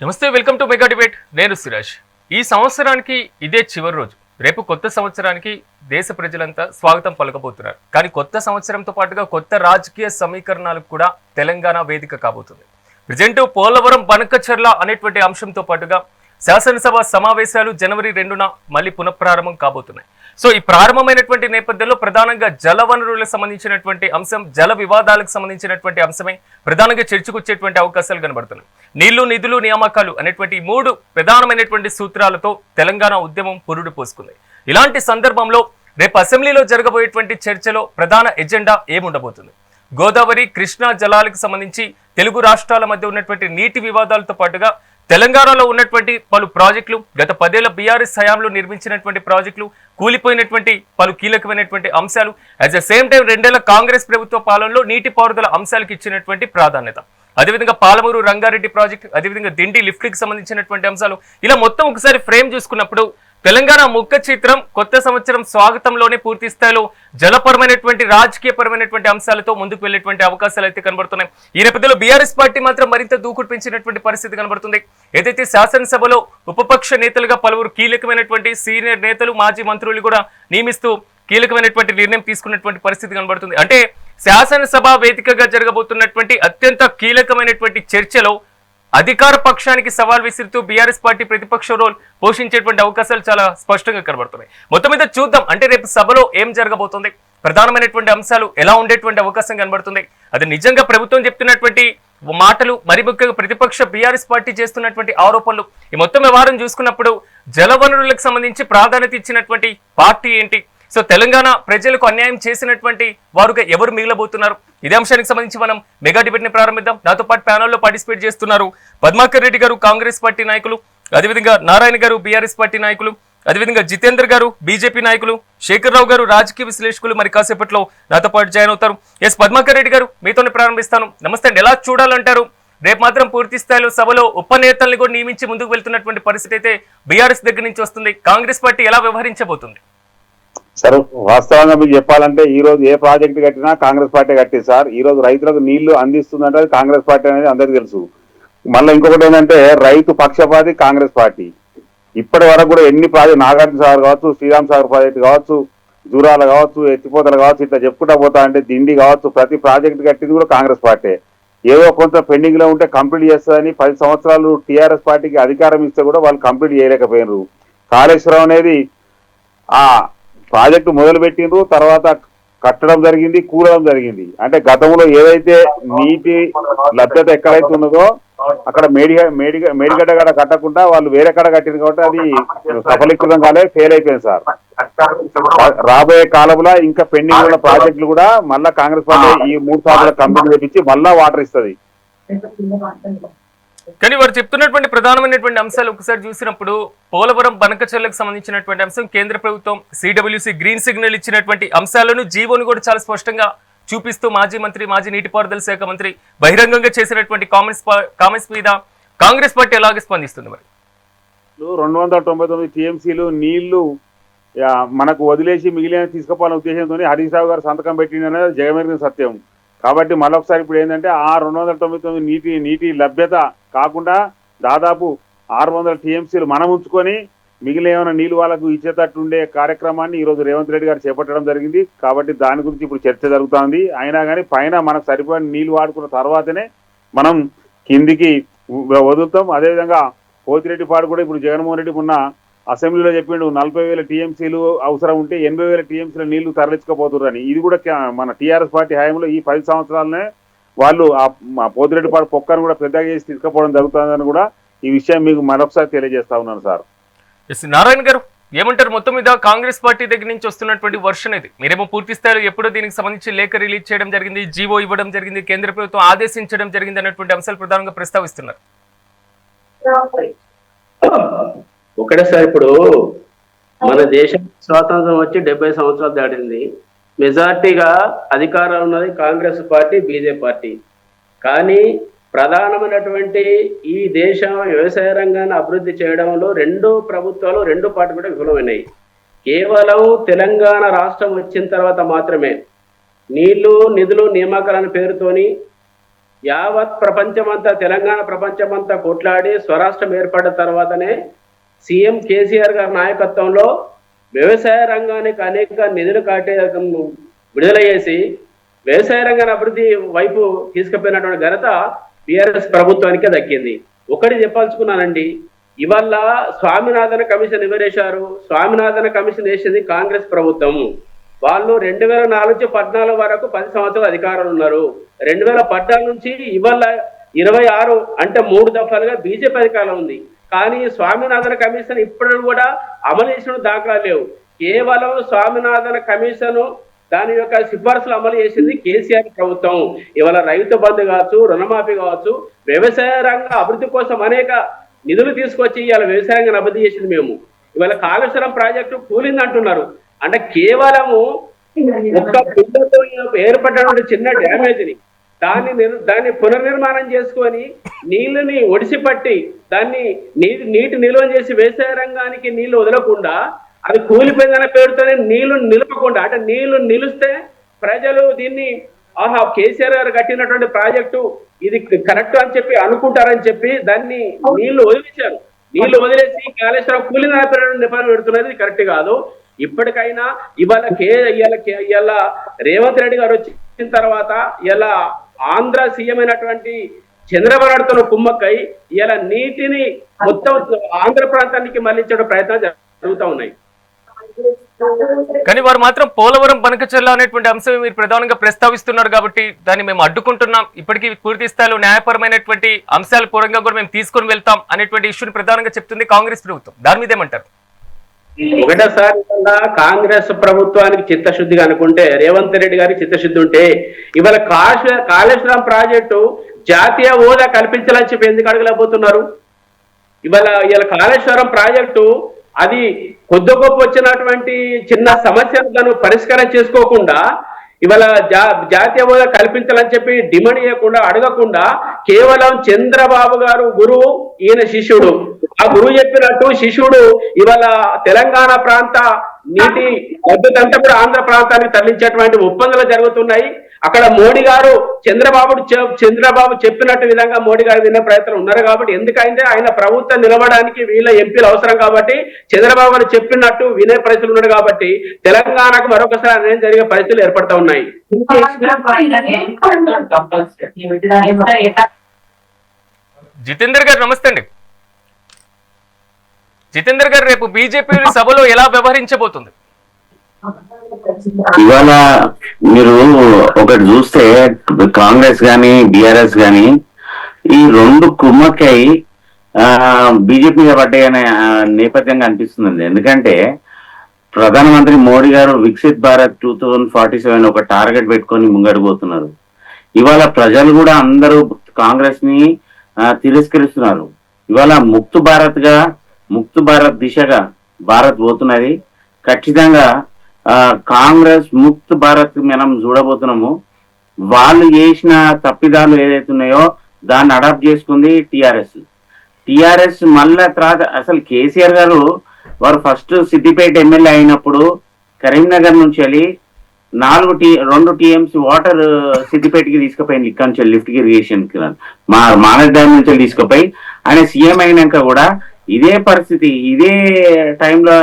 నమస్తే, welcome to mega debate. నేను సురేష్. ఈ సంవత్సరానికి ఇదే చివరి రోజు. రేపు కొత్త సంవత్సరానికి దేశ ప్రజలంతా స్వాగతం పలకబోతున్నారు. కానీ కొత్త సంవత్సరంతో పాటుగా కొత్త రాజకీయ సమీకరణాలకు కూడా తెలంగాణ వేదిక కాబోతుంది. ప్రజెంట్ పోలవరం బనకచర్ల అనేటువంటి అంశంతో పాటుగా శాసనసభ సమావేశాలు జనవరి 2న మళ్ళీ పునఃప్రారంభం కాబోతున్నాయి. సో ఈ ప్రారంభమైనటువంటి నేపథ్యంలో ప్రధానంగా జల వనరులకు సంబంధించినటువంటి అంశం, జల వివాదాలకు సంబంధించినటువంటి అంశమే ప్రధానంగా చర్చకొచ్చేటువంటి అవకాశాలు కనబడుతున్నాయి. నీళ్లు, నిధులు, నియామకాలు అనేటువంటి 3 ప్రధానమైనటువంటి సూత్రాలతో తెలంగాణ ఉద్యమం పురుడు పోసుకుంది. ఇలాంటి సందర్భంలో రేపు అసెంబ్లీలో జరగబోయేటువంటి చర్చలో ప్రధాన ఎజెండా ఏముండబోతుంది? గోదావరి, కృష్ణా జలాలకు సంబంధించి తెలుగు రాష్ట్రాల మధ్య ఉన్నటువంటి నీటి వివాదాలతో పాటుగా తెలంగాణలో ఉన్నటువంటి పలు ప్రాజెక్టులు, గత 10 ఏళ్ల బీఆర్ఎస్ హయాంలో నిర్మించినటువంటి ప్రాజెక్టులు, కూలిపోయినటువంటి పలు కీలకమైనటువంటి అంశాలు, అట్ ద సేమ్ టైం 2 ఏళ్ల కాంగ్రెస్ ప్రభుత్వ పాలనలో నీటిపారుదల అంశాలకు ఇచ్చినటువంటి ప్రాధాన్యత, అదేవిధంగా పాలమూరు రంగారెడ్డి ప్రాజెక్టు, అదేవిధంగా దిండి లిఫ్ట్కి సంబంధించినటువంటి అంశాలు, ఇలా మొత్తం ఒకసారి ఫ్రేమ్ చూసుకున్నప్పుడు తెలంగాణ ముఖ చిత్రం కొత్త సంవత్సరం స్వాగతంలోనే పూర్తి స్థాయిలో జలపరమైనటువంటి, రాజకీయపరమైనటువంటి అంశాలతో ముందుకు వెళ్లేటువంటి అవకాశాలు అయితే కనబడుతున్నాయి. ఈ నేపథ్యంలో బీఆర్ఎస్ పార్టీ మాత్రం మరింత దూకుడు పెంచినటువంటి పరిస్థితి కనబడుతుంది. ఏదైతే శాసనసభలో ఉపపక్ష నేతలుగా పలువురు కీలకమైనటువంటి సీనియర్ నేతలు, మాజీ మంత్రులు కూడా నియమిస్తూ కీలకమైనటువంటి నిర్ణయం తీసుకున్నటువంటి పరిస్థితి కనబడుతుంది. అంటే శాసనసభ వేదికగా జరగబోతున్నటువంటి అత్యంత కీలకమైనటువంటి చర్చలో అధికార పక్షానికి సవాల్ విసురుతూ బీఆర్ఎస్ పార్టీ ప్రతిపక్ష రోల్ పోషించేటువంటి అవకాశాలు చాలా స్పష్టంగా కనబడుతున్నాయి. మొత్తం మీద చూద్దాం, అంటే రేపు సభలో ఏం జరగబోతుంది, ప్రధానమైనటువంటి అంశాలు ఎలా ఉండేటువంటి అవకాశం కనబడుతుంది, అది నిజంగా ప్రభుత్వం చెప్తున్నటువంటి మాటలు, మరి ముఖ్యంగా ప్రతిపక్ష బీఆర్ఎస్ పార్టీ చేస్తున్నటువంటి ఆరోపణలు, ఈ మొత్తం వ్యవహారం చూసుకున్నప్పుడు జలవనరులకు సంబంధించి ప్రాధాన్యత ఇచ్చినటువంటి పార్టీ ఏంటి, సో తెలంగాణ ప్రజలకు అన్యాయం చేసినటువంటి వారుగా ఎవరు మిగిలబోతున్నారు, ఇదే అంశానికి సంబంధించి మనం మెగా డిబేట్ ని ప్రారంభిద్దాం. నాతో పాటు ప్యానెల్లో పార్టిసిపేట్ చేస్తున్నారు పద్మాకర్ రెడ్డి గారు, కాంగ్రెస్ పార్టీ నాయకులు, అదేవిధంగా నారాయణ గారు, బీఆర్ఎస్ పార్టీ నాయకులు, అదేవిధంగా జితేందర్ గారు, బీజేపీ నాయకులు, శేఖర్ రావు గారు, రాజకీయ విశ్లేషకులు మరి కాసేపట్లో నాతో పాటు జాయిన్ అవుతారు. ఎస్ పద్మాకర్ రెడ్డి గారు, మీతోనే ప్రారంభిస్తాను. నమస్తే అండి, ఎలా చూడాలంటారు? రేపు మాత్రం పూర్తి స్థాయిలో సభలో ఉపనేతల్ని కూడా నియమించి ముందుకు వెళ్తున్నటువంటి పరిస్థితి అయితే బీఆర్ఎస్ దగ్గర నుంచి వస్తుంది. కాంగ్రెస్ పార్టీ ఎలా వ్యవహరించబోతుంది? సార్, వాస్తవంగా మీకు చెప్పాలంటే ఈ రోజు ఏ ప్రాజెక్ట్ కట్టినా కాంగ్రెస్ పార్టీ కట్టింది సార్. ఈ రోజు రైతులకు నీళ్లు అందిస్తుందంటే అది కాంగ్రెస్ పార్టీ అనేది అందరికీ తెలుసు. మళ్ళీ ఇంకొకటి ఏంటంటే రైతు పక్షపాతి కాంగ్రెస్ పార్టీ. ఇప్పటి వరకు కూడా ఎన్ని ప్రాజెక్టు, నాగార్జున సాగర్ కావచ్చు, శ్రీరామ్ సాగర్ ప్రాజెక్టు కావచ్చు, జూరాల కావచ్చు, ఎత్తిపోతలు కావచ్చు, ఇట్లా చెప్పుకుంటా పోతా అంటే దిండి కావచ్చు, ప్రతి ప్రాజెక్టు కట్టింది కూడా కాంగ్రెస్ పార్టీ. ఏదో కొంత పెండింగ్ లో ఉంటే కంప్లీట్ చేస్తుందని 10 సంవత్సరాలు టీఆర్ఎస్ పార్టీకి అధికారం ఇస్తే కూడా వాళ్ళు కంప్లీట్ చేయలేకపోయినారు. కాళేశ్వరం అనేది ఆ ప్రాజెక్టు మొదలు పెట్టిండ్రు, తర్వాత కట్టడం జరిగింది, కూడడం జరిగింది. అంటే గతంలో ఏదైతే నీటి లభ్యత ఎక్కడైతే ఉన్నదో అక్కడ మేడిగడ్డ కాడ కట్టకుండా వాళ్ళు వేరే కాడ కట్టింది కాబట్టి అది సఫలీకృతం కాలే, ఫెయిల్ అయిపోయింది సార్. రాబోయే కాలంలో ఇంకా పెండింగ్ ఉన్న ప్రాజెక్టులు కూడా మళ్ళా కాంగ్రెస్ పార్టీ ఈ 3 సార్లు కంప్లీట్ చేపించి మళ్ళా వాటర్ ఇస్తుంది. కానీ వారు చెప్తున్నటువంటి ప్రధానమైనటువంటి అంశాలు ఒకసారి చూసినప్పుడు పోలవరం బనకచర్లకు సంబంధించినటువంటి అంశం, కేంద్ర ప్రభుత్వం సిడబ్ల్యూసి గ్రీన్ సిగ్నల్ ఇచ్చినటువంటి అంశాలను, జీవోను కూడా చాలా స్పష్టంగా చూపిస్తూ మాజీ మంత్రి, మాజీ నీటిపారుదల శాఖ మంత్రి బహిరంగంగా చేసినటువంటి కామెంట్స్ మీద కాంగ్రెస్ పార్టీ ఎలాగే స్పందిస్తుంది? మరి 299 టీఎంసీలు నీళ్లు మనకు వదిలేసి మిగిలిన తీసుకుపోవాలనే ఉద్దేశంతో హరీష్ రావు గారు సంతకం పెట్టిందనేది జగమెరిగిన సత్యం. కాబట్టి మరొకసారి ఇప్పుడు ఏంటంటే ఆ 299 నీటి లభ్యత కాకుండా దాదాపు 600 టీఎంసీలు మనం ఉంచుకొని మిగిలిన ఏమైనా నీళ్ళు వాళ్ళకు ఇచ్చేటట్టు ఉండే కార్యక్రమాన్ని ఈరోజు రేవంత్ రెడ్డి గారు చేపట్టడం జరిగింది. కాబట్టి దాని గురించి ఇప్పుడు చర్చ జరుగుతోంది. అయినా కానీ పైన మనకు సరిపోయిన నీళ్లు వాడుకున్న తర్వాతనే మనం కిందికి వదులుతాం. అదేవిధంగా పోతిరెడ్డిపాడు కూడా ఇప్పుడు జగన్మోహన్ రెడ్డి ఉన్న అసెంబ్లీలో చెప్పిండు 40,000 టీఎంసీలు అవసరం ఉంటే 80,000 టీఎంసీల నీళ్లు తరలించుకోబోతున్నారని. ఇది కూడా మన టీఆర్ఎస్ పార్టీ హయాంలో ఈ 10 సంవత్సరాలనే వాళ్ళు ఆ పోతిరెడ్డిపాడు పొక్కను కూడా పెద్దగా చేసి తీసుకుపోవడం జరుగుతుందని కూడా ఈ విషయం మీకు మరొకసారి తెలియజేస్తా ఉన్నాను సార్. నారాయణ గారు ఏమంటారు? మొత్తం మీద కాంగ్రెస్ పార్టీ దగ్గర నుంచి వస్తున్నటువంటి వర్షన్ ఇది. మీరేమో పూర్తి స్థాయిలో ఎప్పుడో దీనికి సంబంధించి లేఖ రిలీజ్ చేయడం జరిగింది, జీవో ఇవ్వడం జరిగింది, కేంద్ర ప్రభుత్వం ఆదేశించడం జరిగింది అన్నటువంటి అంశాలు ప్రధానంగా ప్రస్తావిస్తున్నారు. ఒకటేసారి ఇప్పుడు మన దేశం స్వాతంత్రం వచ్చి 70 సంవత్సరాలు దాటింది. మెజార్టీగా అధికారం ఉన్నది కాంగ్రెస్ పార్టీ, బీజేపీ పార్టీ. కానీ ప్రధానమైనటువంటి ఈ దేశం వ్యవసాయ రంగాన్ని అభివృద్ధి చేయడంలో 2 ప్రభుత్వాలు, 2 పార్టీలు కూడా విఫలమైనాయి. కేవలం తెలంగాణ రాష్ట్రం వచ్చిన తర్వాత మాత్రమే నీళ్లు, నిధులు, నియామకాల పేరుతోని యావత్ ప్రపంచమంతా, తెలంగాణ ప్రపంచమంతా కొట్లాడి స్వరాష్ట్రం ఏర్పడిన తర్వాతనే సీఎం కేసీఆర్ గారి నాయకత్వంలో వ్యవసాయ రంగానికి అనేక నిధులు విడుదల చేసి వ్యవసాయ రంగాన్ని అభివృద్ధి వైపు తీసుకుపోయినటువంటి ఘనత టీఆర్ఎస్ ప్రభుత్వానికే దక్కింది. ఒకటి చెప్పాల్చుకున్నానండి, ఇవాళ స్వామినాథన్ కమిషన్ ఎవరేశారు? స్వామినాథన్ కమిషన్ వేసింది కాంగ్రెస్ ప్రభుత్వం. వాళ్ళు 2004 నుంచి 14 వరకు 10 సంవత్సరాలు అధికారంలో ఉన్నారు. 2014 నుంచి ఇవాళ 26 అంటే 3 దఫాలుగా బీజేపీ అధికారంలో ఉంది. కానీ స్వామినాథన్ కమిషన్ ఇప్పుడు కూడా అమలు చేసిన దాఖలా లేవు. కేవలం స్వామినాథన్ కమిషన్ దాని యొక్క సిఫార్సులు అమలు చేసింది కేసీఆర్ ప్రభుత్వం. ఇవాళ రైతు బంధు కావచ్చు, రుణమాఫీ కావచ్చు, వ్యవసాయ రంగ అభివృద్ధి కోసం అనేక నిధులు తీసుకొచ్చి ఇవాళ వ్యవసాయ రంగాన్ని అభివృద్ధి చేసింది మేము. ఇవాళ కాళేశ్వరం ప్రాజెక్టు కూలింది అంటున్నారు. అంటే కేవలము ఒక్క పిల్లతో ఏర్పడినటువంటి చిన్న డ్యామేజ్ని దాన్ని పునర్నిర్మాణం చేసుకొని నీళ్ళని ఒడిసిపట్టి దాన్ని నీటి నిల్వ చేసి వ్యవసాయ రంగానికి నీళ్లు వదలకుండా అది కూలిపోయిందనే పేరుతోనే నీళ్లు నిలపకుండా, అంటే నీళ్లు నిలిస్తే ప్రజలు దీన్ని ఆహా కేసీఆర్ గారు కట్టినటువంటి ప్రాజెక్టు ఇది కరెక్ట్ అని చెప్పి అనుకుంటారని చెప్పి దాన్ని నీళ్లు వదిలేశారు. నీళ్లు వదిలేసి కాళేశ్వరం కూలిందనే పేరు నిబంధన పెడుతున్నది కరెక్ట్ కాదు. ఇప్పటికైనా ఇవాళ రేవంత్ రెడ్డి గారు వచ్చిన తర్వాత ఇలా ఆంధ్ర సీఎం అయినటువంటి చంద్రబాబు నాయుడుతో కుమ్మక్కై ఇలా నీటిని మొత్తం ఆంధ్ర ప్రాంతానికి మళ్లించే ప్రయత్నాలు జరుగుతూ ఉన్నాయి. కానీ వారు మాత్రం పోలవరం బనకచెర్ల అనేటువంటి అంశం మీరు ప్రధానంగా ప్రస్తావిస్తున్నారు కాబట్టి దాన్ని మేము అడ్డుకుంటున్నాం, ఇప్పటికీ పూర్తి స్థాయిలో న్యాయపరమైనటువంటి అంశాల పూర్వంగా కూడా మేము తీసుకొని వెళ్తాం అనేటువంటి ఇష్యూని ప్రధానంగా చెప్తుంది కాంగ్రెస్ ప్రభుత్వం. దాని మీద ఏమంటారు? ఒకటేసారి కాంగ్రెస్ ప్రభుత్వానికి చిత్తశుద్ధిగా అనుకుంటే, రేవంత్ రెడ్డి గారికి చిత్తశుద్ధి ఉంటే ఇవాళ కాళేశ్వరం ప్రాజెక్టు జాతీయ హోదా కల్పించాలని చెప్పి ఎందుకు అడగలేకపోతున్నారు? ఇవాళ కాళేశ్వరం ప్రాజెక్టు అది కొద్ది గొప్ప వచ్చినటువంటి చిన్న సమస్యలను పరిష్కారం చేసుకోకుండా ఇవాళ జాతీయ హోదా కల్పించాలని చెప్పి డిమాండ్ చేయకుండా, అడగకుండా కేవలం చంద్రబాబు గారు గురువు, ఈయన శిష్యుడు. ఆ గురువు చెప్పినట్టు శిష్యుడు ఇవాళ తెలంగాణ ప్రాంత నీటి లభ్యతంతా కూడా ఆంధ్ర ప్రాంతానికి తరలించేటువంటి ఒప్పందాలు జరుగుతున్నాయి. అక్కడ మోడీ గారు చంద్రబాబు చెప్పినట్టు విధంగా మోడీ గారు వినే ప్రయత్నం ఉన్నారు కాబట్టి, ఎందుకంటే ఆయన ప్రభుత్వం నిలవడానికి వీళ్ళ ఎంపీలు అవసరం కాబట్టి చంద్రబాబు గారు చెప్పినట్టు వినే పరిస్థితులు ఉన్నాడు కాబట్టి తెలంగాణకు మరొకసారి అన్యాయం జరిగే పరిస్థితులు ఏర్పడతా ఉన్నాయి. జితేందర్ గారు నమస్తే అండి. జితేందర్ గారు రేపు బీజేపీ సభలో ఎలా వ్యవహరించబోతుంది? ఇవాళ మీరు ఒకటి చూస్తే కాంగ్రెస్ గాని బీఆర్ఎస్ గాని ఈ రెండు కుమ్మక్కై బీజేపీ పడ్డాయనే నేపథ్యంగా అనిపిస్తుందండి. ఎందుకంటే ప్రధానమంత్రి మోడీ గారు వికసిత్ భారత్ 2047 ఒక టార్గెట్ పెట్టుకొని ముంగడిపోతున్నారు. ఇవాళ ప్రజలు కూడా అందరూ కాంగ్రెస్ ని తిరస్కరిస్తున్నారు. ఇవాళ ముక్త్ భారత్ దిశగా భారత్ పోతున్నది. ఖచ్చితంగా కాంగ్రెస్ ముక్త్ భారత్ మనం చూడబోతున్నాము. వాళ్ళు చేసిన తప్పిదాలు ఏదైతే ఉన్నాయో దాన్ని అడాప్ట్ చేసుకుంది టిఆర్ఎస్ మళ్ళా తర్వాత అసలు కేసీఆర్ గారు వారు ఫస్ట్ సిద్దిపేట ఎమ్మెల్యే అయినప్పుడు కరీంనగర్ నుంచి వెళ్ళి 2 టీఎంసీ వాటర్ సిద్దిపేటకి తీసుకుపోయింది. ఇక్కడ నుంచి లిఫ్ట్ ఇరిగేషన్ మానవ డ్యామ్ నుంచి తీసుకుపోయి ఆయన సీఎం అయినాక కూడా ఇదే పరిస్థితి, ఇదే టైంలో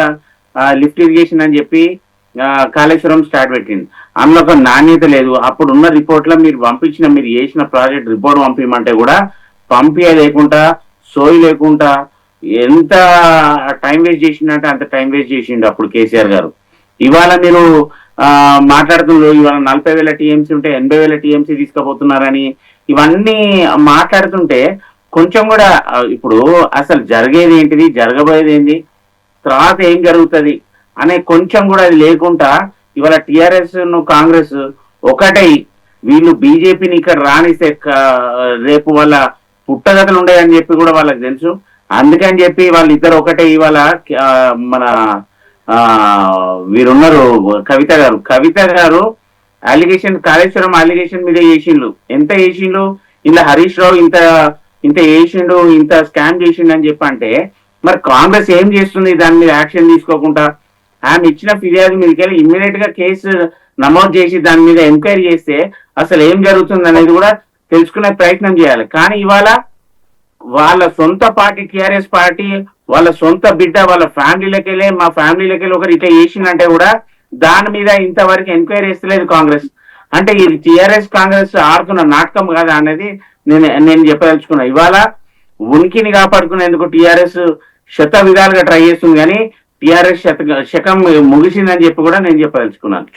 లిఫ్ట్ ఇరిగేషన్ అని చెప్పి కాళేశ్వరం స్టార్ట్ పెట్టింది. అందులో ఒక నాణ్యత లేదు. అప్పుడున్న రిపోర్ట్లో మీరు చేసిన ప్రాజెక్ట్ రిపోర్ట్ పంపించమంటే కూడా లేకుండా సోయి లేకుండా ఎంత టైం వేస్ట్ చేసిండంటే అంత టైం వేస్ట్ చేసిండు అప్పుడు కేసీఆర్ గారు. ఇవాళ మీరు మాట్లాడుతున్నారు ఇవాళ 40,000 టీఎంసీ ఉంటే 80,000 టీఎంసీ తీసుకుపోతున్నారని ఇవన్నీ మాట్లాడుతుంటే కొంచెం కూడా ఇప్పుడు అసలు జరిగేది ఏంటిది, జరగబోయేది ఏంటి, తర్వాత ఏం జరుగుతుంది అనే కొంచెం కూడా అది లేకుండా ఇవాళ టిఆర్ఎస్ కాంగ్రెస్ ఒకటై వీళ్ళు బీజేపీని ఇక్కడ రానిస్తే రేపు వాళ్ళ పుట్టగతలు ఉండేయని చెప్పి కూడా వాళ్ళకి తెలుసు. అందుకని చెప్పి వాళ్ళిద్దరు ఒకటే ఇవాళ మన వీరున్నారు కవిత గారు కాళేశ్వరం అలిగేషన్ మీద చేసిండ్రు. ఎంత చేసిండ్రు? ఇలా హరీష్ రావు ఇంత చేసిండు, ఇంత స్కామ్ చేసిండు అని చెప్పి అంటే మరి కాంగ్రెస్ ఏం చేస్తుంది దాని మీద యాక్షన్ తీసుకోకుండా? ఆమె ఇచ్చిన ఫిర్యాదు మీదకెళ్ళి ఇమ్మీడియట్ గా కేసు నమోదు చేసి దాని మీద ఎంక్వైరీ చేస్తే అసలు ఏం జరుగుతుంది అనేది కూడా తెలుసుకునే ప్రయత్నం చేయాలి. కానీ ఇవాళ వాళ్ళ సొంత పార్టీ టిఆర్ఎస్ పార్టీ వాళ్ళ సొంత బిడ్డ వాళ్ళ ఫ్యామిలీలోకి వెళ్ళి మా ఫ్యామిలీలోకి వెళ్ళి ఒకరు ఇట్లా చేసిందంటే కూడా దాని మీద ఇంతవరకు ఎంక్వైరీ చేస్తలేదు కాంగ్రెస్. అంటే ఇది టిఆర్ఎస్ కాంగ్రెస్ ఆడుతున్న నాటకం కాదా అనేది నేను చెప్పదలుచుకున్నా. ఇవాళ ఉనికిని కాపాడుకునేందుకు టిఆర్ఎస్ శత విధాలుగా ట్రై చేస్తుంది, కానీ టిఆర్ఎస్ శకం ముగిసిందని చెప్పి కూడా నేను చెప్పదలుచుకున్నాను.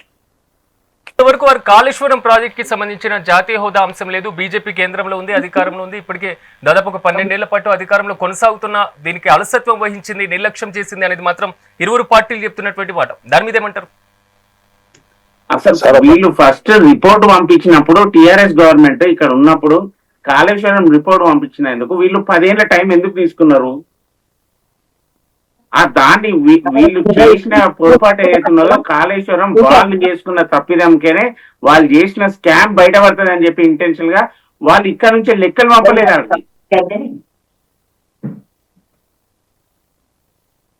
ఇంతవరకు వారు కాళేశ్వరం ప్రాజెక్ట్ కి సంబంధించిన జాతీయ హోదా అంశం లేదు. బీజేపీ కేంద్రంలో ఉంది, అధికారంలో ఉంది. ఇప్పటికే దాదాపు ఒక 12 ఏళ్ల పాటు అధికారంలో కొనసాగుతున్న దీనికి అలసత్వం వహించింది, నిర్లక్ష్యం చేసింది అనేది మాత్రం ఇరువురు పార్టీలు చెప్తున్నటువంటి మాట. దాని మీద ఏమంటారు? అసలు వీళ్ళు ఫస్ట్ రిపోర్ట్ పంపించినప్పుడు టిఆర్ఎస్ గవర్నమెంట్ ఇక్కడ ఉన్నప్పుడు కాళేశ్వరం రిపోర్ట్ పంపించినందుకు వీళ్ళు 10 ఏళ్ల టైం ఎందుకు తీసుకున్నారు? ఆ దాన్ని వీళ్ళు చేసిన పొరపాటు ఏదైతున్నదో కాళేశ్వరం వాళ్ళు చేసుకున్న తప్పిదంకేనే వాళ్ళు చేసిన స్కామ్ బయటపడుతుంది అని చెప్పి ఇంటెన్షన్ గా వాళ్ళు ఇక్కడ నుంచే లెక్కలు పంపలేదు.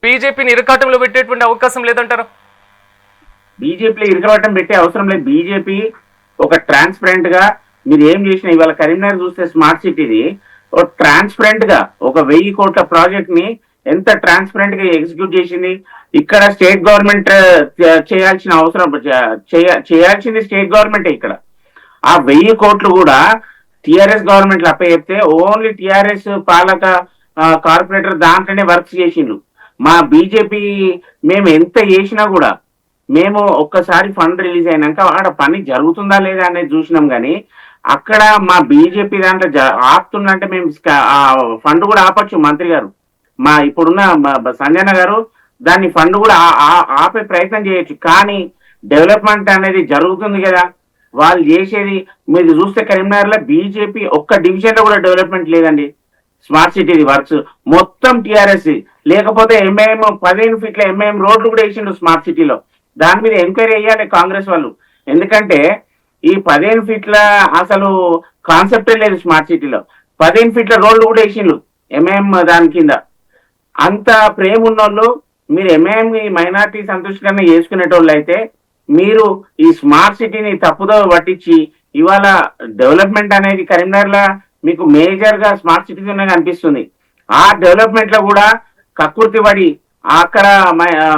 బీజేపీని ఇరకాటంలో పెట్టేటువంటి అవకాశం లేదంటారు? బీజేపీలో ఇరకబట్టం పెట్టే అవసరం లేదు. బీజేపీ ఒక ట్రాన్స్పరెంట్ గా మీరు ఏం చేసిన ఇవాళ కరీంనగర్ చూస్తే స్మార్ట్ సిటీది ఒక ట్రాన్స్పరెంట్ గా ఒక 1000 కోట్ల ప్రాజెక్ట్ ని ఎంత ట్రాన్స్పరెంట్ గా ఎగ్జిక్యూట్ చేసింది. ఇక్కడ స్టేట్ గవర్నమెంట్ చేయాల్సిన అవసరం చేయాల్సింది స్టేట్ గవర్నమెంటే. ఇక్కడ ఆ 1000 కోట్లు కూడా టిఆర్ఎస్ గవర్నమెంట్ అప్పచెప్తే ఓన్లీ టిఆర్ఎస్ పాలక కార్పొరేటర్ దాంట్లోనే వర్క్స్ చేసిండ్రు. మా బీజేపీ మేము ఎంత చేసినా కూడా మేము ఒక్కసారి ఫండ్ రిలీజ్ అయినాక ఆడ పని జరుగుతుందా లేదా అనేది చూసినాం. కానీ అక్కడ మా బీజేపీ దాంట్లో ఆపుతుందంటే మేము ఫండ్ కూడా ఆపచ్చు. మంత్రి గారు మా ఇప్పుడున్న సంజయన గారు దాన్ని ఫండ్ కూడా ఆపే ప్రయత్నం చేయొచ్చు. కానీ డెవలప్మెంట్ అనేది జరుగుతుంది కదా. వాళ్ళు చేసేది మీరు చూస్తే కరీంనగర్ లో బీజేపీ ఒక్క డివిజన్ లో కూడా డెవలప్మెంట్ లేదండి. స్మార్ట్ సిటీ వర్క్స్ మొత్తం టిఆర్ఎస్. లేకపోతే ఎంఐఎం 15 ఫీట్ల ఎంఐఎం రోడ్లు కూడా వేసిండు స్మార్ట్ సిటీలో. దాని మీద ఎంక్వైరీ అయ్యాలి కాంగ్రెస్ వాళ్ళు. ఎందుకంటే ఈ 15 ఫీట్ల అసలు కాన్సెప్టే లేదు స్మార్ట్ సిటీలో. 15 ఫీట్ల రోడ్లు కూడా వేసిండు ఎంఐఎం దాని కింద. అంత ప్రేమ ఉన్నోళ్ళు మీరు ఎంఐఎం మైనార్టీ సంతృష్టికరణ చేసుకునేటోళ్ళు అయితే మీరు ఈ స్మార్ట్ సిటీని తప్పుదో పట్టించి ఇవాళ డెవలప్మెంట్ అనేది కరీంనగర్ లో మీకు మేజర్ గా స్మార్ట్ సిటీ కనిపిస్తుంది. ఆ డెవలప్మెంట్ లో కూడా కకృతి పడి అక్కడ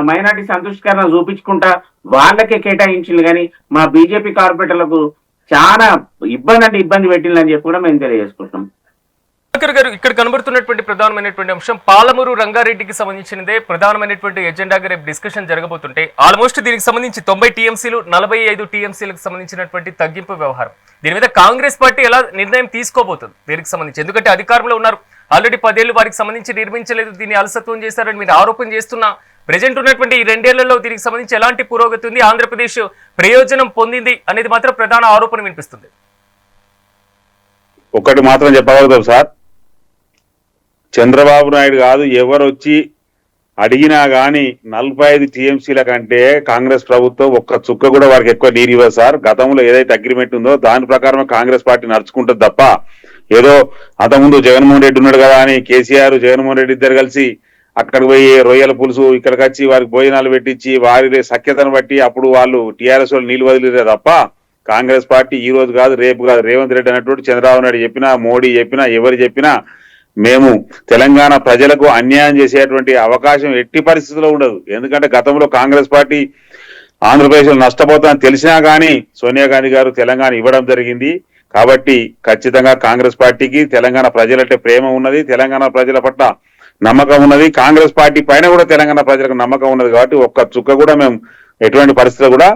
మైనార్టీ సంతృష్టికరణ చూపించుకుంటా వాళ్ళకే కేటాయించింది. కానీ మా బీజేపీ కార్పొరేటర్లకు చాలా ఇబ్బంది పెట్టిందని చెప్పి కూడా మేము తెలియజేసుకుంటాం. గారు ఇక్కడ కనబడుతున్నటువంటి ప్రధానమైనటువంటి అంశం పాలమూరు రంగారెడ్డికి సంబంధించినదే ప్రధానమైనటువంటి ఎజెండాగా రేపు డిస్కషన్ జరగబోతుంటే ఆల్మోస్ట్ దీనికి సంబంధించి 90 టీఎంసీలు 45 టీఎంసీలకు సంబంధించినటువంటి తగ్గింపు వ్యవహారం. దీని మీద కాంగ్రెస్ పార్టీ ఎలా నిర్ణయం తీసుకోబోతుంది దీనికి సంబంధించి? ఎందుకంటే అధికారంలో ఉన్నారు, ఆల్రెడీ 10 ఏళ్లు వారికి సంబంధించి నిర్మించలేదు, దీన్ని అలసత్వం చేశారని మీరు ఆరోపణ చేస్తున్నా ప్రెజెంట్ ఉన్నటువంటి ఈ 2 ఏళ్లలో దీనికి సంబంధించి ఎలాంటి పురోగతి ఉంది, ఆంధ్రప్రదేశ్ ప్రయోజనం పొందింది అనేది మాత్రం ప్రధాన ఆరోపణ వినిపిస్తుంది. ఒకటి మాత్రం చెప్పగలుగుతాం సార్, చంద్రబాబు నాయుడు కాదు ఎవరు వచ్చి అడిగినా గానీ 45 టీఎంసీల కంటే కాంగ్రెస్ ప్రభుత్వం ఒక్క చుక్క కూడా వారికి ఎక్కువ నీరు ఇవ్వదు సార్. గతంలో ఏదైతే అగ్రిమెంట్ ఉందో దాని ప్రకారం కాంగ్రెస్ పార్టీ నడుచుకుంటుంది తప్ప ఏదో అంతకుముందు జగన్మోహన్ రెడ్డి ఉన్నాడు కదా అని కేసీఆర్ జగన్మోహన్ రెడ్డి ఇద్దరు కలిసి అక్కడికి పోయి రొయ్యల పులుసు ఇక్కడికి వచ్చి వారికి భోజనాలు పెట్టించి వారి సఖ్యతను బట్టి అప్పుడు వాళ్ళు టీఆర్ఎస్ వాళ్ళు నీళ్లు వదిలేరే తప్ప కాంగ్రెస్ పార్టీ ఈ రోజు కాదు రేపు కాదు రేవంత్ రెడ్డి అన్నట్టు చంద్రబాబు నాయుడు చెప్పినా మోడీ చెప్పినా ఎవరు చెప్పినా మేము తెలంగాణ ప్రజలకు అన్యాయం చేసేటువంటి అవకాశం ఎట్టి పరిస్థితుల్లో ఉండదు. ఎందుకంటే గతంలో కాంగ్రెస్ పార్టీ ఆంధ్రప్రదేశ్ లో నష్టపోతుందని తెలిసినా కానీ సోనియా గాంధీ గారు తెలంగాణ ఇవ్వడం జరిగింది. కాబట్టి ఖచ్చితంగా కాంగ్రెస్ పార్టీకి తెలంగాణ ప్రజలంటే ప్రేమ ఉన్నది, తెలంగాణ ప్రజల పట్ల నమ్మకం ఉన్నది, కాంగ్రెస్ పార్టీ పైన కూడా తెలంగాణ ప్రజలకు నమ్మకం ఉన్నది. కాబట్టి ఒక్క చుక్క కూడా మేము ఎటువంటి పరిస్థితుల్లో కూడా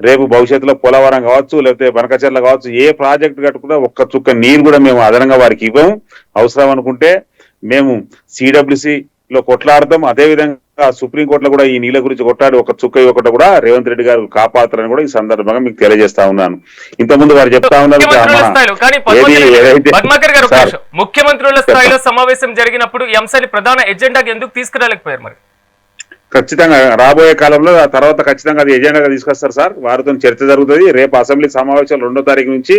రేపు భవిష్యత్తులో పోలవరం కావచ్చు లేకపోతే బనకచెర్ల కావచ్చు ఏ ప్రాజెక్టు కట్టుకున్నా ఒక్క చుక్క నీరు కూడా మేము అదనంగా వారికి ఇవ్వము. అవసరం అనుకుంటే మేము సిడబ్ల్యూసి లో కొట్లాడతాం, అదేవిధంగా సుప్రీంకోర్టులో కూడా ఈ నీళ్ళ గురించి కొట్లాడి ఒక చుక్క ఇవ్వకుండా కూడా రేవంత్ రెడ్డి గారు కాపాడతారని కూడా ఈ సందర్భంగా మీకు తెలియజేస్తా ఉన్నాను. ఇంతకుముందు వారు చెప్తా ఉన్నారు ముఖ్యమంత్రుల స్థాయిలో సమావేశం జరిగినప్పుడు ఈ అంశాన్ని ప్రధాన ఎజెండాకి ఎందుకు తీసుకురాలేకపోయారు? మరి ఖచ్చితంగా రాబోయే కాలంలో ఆ తర్వాత ఖచ్చితంగా అది ఎజెండాగా తీసుకొస్తారు సార్. వారితో చర్చ జరుగుతుంది. రేపు అసెంబ్లీ సమావేశాలు 2వ తారీఖు నుంచి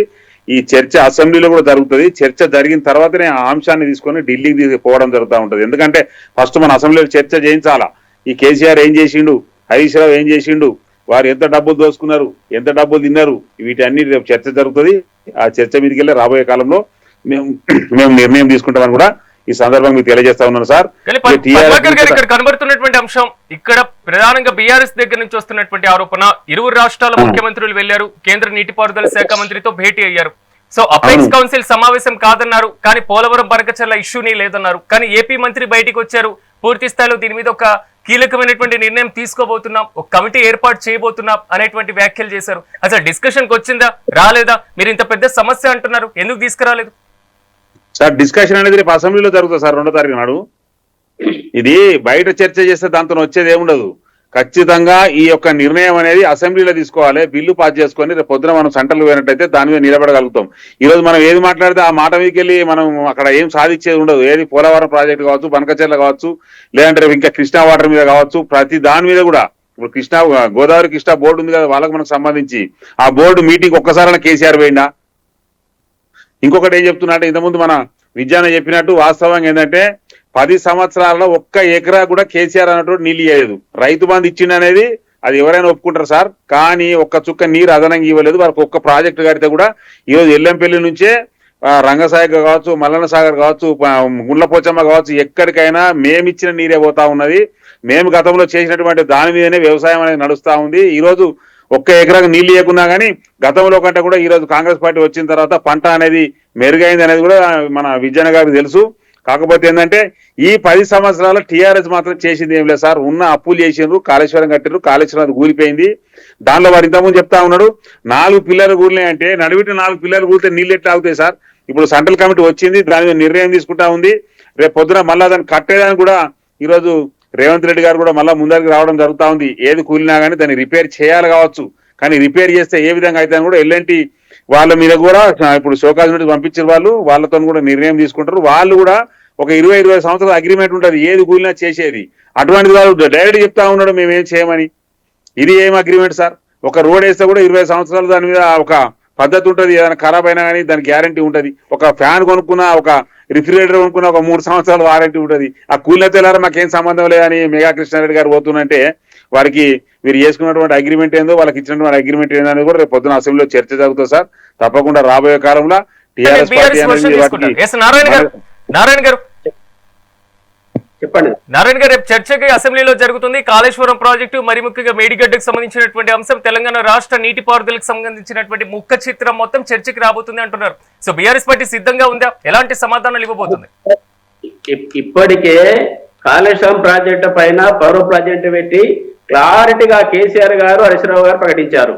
ఈ చర్చ అసెంబ్లీలో కూడా జరుగుతుంది. చర్చ జరిగిన తర్వాతనే ఆ అంశాన్ని తీసుకొని ఢిల్లీకి తీసుకుపోవడం జరుగుతూ ఉంటుంది. ఎందుకంటే ఫస్ట్ మన అసెంబ్లీలో చర్చ చేయించాలా, ఈ కేసీఆర్ ఏం చేసిండు, హరీష్ రావు ఏం చేసిండు, వారు ఎంత డబ్బులు దోసుకున్నారు, ఎంత డబ్బులు తిన్నారు, వీటన్ని రేపు చర్చ జరుగుతుంది. ఆ చర్చ మీదకి వెళ్ళి రాబోయే కాలంలో మేము నిర్ణయం తీసుకుంటామని కూడా ఈ సందర్భంగా మీకు తెలియజేస్తా ఉన్నాను సార్. కానీ పద్మాకర్ గారు ఇక్కడ కనబడుతున్నటువంటి అంశం, ఇక్కడ ప్రధానంగా బీఆర్ఎస్ దగ్గర నుంచి వస్తున్నటువంటి ఆరోపణ, ఇరువురు రాష్ట్రాల ముఖ్యమంత్రులు వెళ్లారు, కేంద్ర నీటిపారుదల శాఖ మంత్రితో భేటీ అయ్యారు. సో అపెక్స్ కౌన్సిల్ సమావేశం కాదన్నారు, కానీ పోలవరం బనకచర్ల ఇష్యూని లేదన్నారు. కానీ ఏపీ మంత్రి బయటికి వచ్చారు, పూర్తి స్థాయిలో దీని మీద ఒక కీలకమైనటువంటి నిర్ణయం తీసుకోబోతున్నాం, ఒక కమిటీ ఏర్పాటు చేయబోతున్నాం అనేటువంటి వ్యాఖ్యలు చేశారు. అసలు డిస్కషన్ కి వచ్చిందా, రాలేదా? మీరు ఇంత పెద్ద సమస్య అంటున్నారు, ఎందుకు తీసుకురాలేదు సార్? డిస్కషన్ అనేది రేపు అసెంబ్లీలో జరుగుతుంది సార్, 2వ తారీఖు నాడు. ఇది బయట చర్చ చేస్తే దాంతో వచ్చేది ఏముండదు. ఖచ్చితంగా ఈ యొక్క నిర్ణయం అనేది అసెంబ్లీలో తీసుకోవాలి, బిల్లు పాస్ చేసుకొని రేపు పొద్దున మనం సెంటర్లు పోయినట్టయితే దాని మీద నిలబడగలుగుతాం. ఈ రోజు మనం ఏది మాట్లాడితే ఆ మాట మీదకి వెళ్ళి మనం అక్కడ ఏం సాధించేది ఉండదు. ఏది పోలవరం ప్రాజెక్టు కావచ్చు, బనకచెర్ల కావచ్చు, లేదంటే రేపు ఇంకా కృష్ణా వాటర్ మీద కావచ్చు, ప్రతి దాని మీద కూడా ఇప్పుడు గోదావరి కృష్ణా బోర్డు ఉంది కదా, వాళ్ళకు మనకు సంబంధించి ఆ బోర్డు మీటింగ్ ఒక్కసారైనా కేసీఆర్ పోయిందా? ఇంకొకటి ఏం చెప్తున్నా అంటే, ఇంతకుముందు మన విజ్ఞానం చెప్పినట్టు వాస్తవంగా ఏంటంటే 10 సంవత్సరాల్లో ఒక్క ఎకరా కూడా కేసీఆర్ అన్నట్టు నీళ్ళు ఇవ్వలేదు. రైతు బంధు ఇచ్చింది అనేది అది ఎవరైనా ఒప్పుకుంటారు సార్, కానీ ఒక్క చుక్క నీరు అదనంగా ఇవ్వలేదు. వారికి ఒక్క ప్రాజెక్టు కడితే కూడా ఈరోజు ఎల్లంపల్లి నుంచే రంగసాగర్ కావచ్చు, మల్లన్న సాగర్ కావచ్చు, గుండ్లపోచమ్మ కావచ్చు, ఎక్కడికైనా మేమిచ్చిన నీరే పోతా ఉన్నది. మేము గతంలో చేసినటువంటి దాని మీదనే వ్యవసాయం అనేది నడుస్తా ఉంది. ఈరోజు ఒక్క ఎకరాకు నీళ్లు ఇవ్వకున్నా కానీ గతంలో కంటే కూడా ఈరోజు కాంగ్రెస్ పార్టీ వచ్చిన తర్వాత పంట అనేది మెరుగైంది అనేది కూడా మన విజయన గారికి తెలుసు. కాకపోతే ఏంటంటే ఈ 10 సంవత్సరాల టీఆర్ఎస్ మాత్రం చేసింది ఏం లేదు సార్. ఉన్న అప్పులు చేసిండ్రు, కాళేశ్వరం కట్టిండ్రు, కాళేశ్వరం అది కూలిపోయింది. దానిలో వారు ఇంతకుముందు చెప్తా ఉన్నాడు 4 పిల్లలు కూలినాయి అంటే, నడివిటి 4 పిల్లలు కూలితే నీళ్ళు ఎట్లా అవుతాయి సార్? ఇప్పుడు సెంట్రల్ కమిటీ వచ్చింది, దాని మీద నిర్ణయం తీసుకుంటా ఉంది. రేపు పొద్దున మళ్ళా దాన్ని కట్టేదానికి కూడా ఈరోజు రేవంత్ రెడ్డి గారు కూడా మళ్ళీ ముందరికి రావడం జరుగుతూ ఉంది. ఏది కూలినా కానీ దాన్ని రిపేర్ చేయాలి కావచ్చు, కానీ రిపేర్ చేస్తే ఏ విధంగా అయితే కూడా ఎల్ఎన్టీ వాళ్ళ మీద కూడా ఇప్పుడు షోకాజ్ నోటీస్ పంపించిన వాళ్ళతో కూడా నిర్ణయం తీసుకుంటారు. వాళ్ళు కూడా ఒక 20 సంవత్సరాల అగ్రిమెంట్ ఉంటుంది, ఏది కూలినా చేసేది. అటువంటిది వాళ్ళు డైరెక్ట్ చెప్తా ఉన్నాడు మేమేం చేయమని. ఇది ఏం అగ్రిమెంట్ సార్? ఒక రోడ్ వేస్తే కూడా 20 సంవత్సరాలు దాని మీద ఒక పద్ధతి ఉంటుంది. ఏదైనా ఖరాబ్ అయినా కానీ దానికి గ్యారంటీ ఉంటుంది. ఒక ఫ్యాన్ కొనుక్కున్నా, ఒక రిఫ్రిజిరేటర్ కొనుక్కున్నా ఒక 3 సంవత్సరాలు వారంటీ ఉంటుంది. ఆ కూలిన తెల్లారా మాకేం సంబంధం లేదని మెగా కృష్ణారెడ్డి గారు పోతున్నంటే వారికి మీరు చేసుకున్నటువంటి అగ్రిమెంట్ ఏందో, వాళ్ళకి ఇచ్చినటువంటి అగ్రిమెంట్ ఏందో అనేది కూడా రేపు పొద్దున అసెంబ్లీలో చర్చ జరుగుతుంది సార్. తప్పకుండా రాబోయే కాలంలో టీఆర్ఎస్ పార్టీ నారాయణ గారు చెప్పండి. నారాయణ గారు, రేపు చర్చకి అసెంబ్లీలో జరుగుతుంది. కాళేశ్వరం ప్రాజెక్టు, మరి ముఖ్యంగా మేడిగడ్డకు సంబంధించినటువంటి అంశం, తెలంగాణ రాష్ట్ర నీటిపారుదలకు సంబంధించినటువంటి ముఖ్య చిత్రం మొత్తం చర్చకి రాబోతుంది అంటున్నారు. సో బీఆర్ఎస్ పార్టీ సిద్ధంగా ఉందా? ఎలాంటి సమాధానాలు ఇవ్వబోతుంది? ఇప్పటికే కాళేశ్వరం ప్రాజెక్టు పైన పవర్ ప్రాజెక్టు పెట్టి క్లారిటీగా కేసీఆర్ గారు, హరీశ్రావు గారు ప్రకటించారు.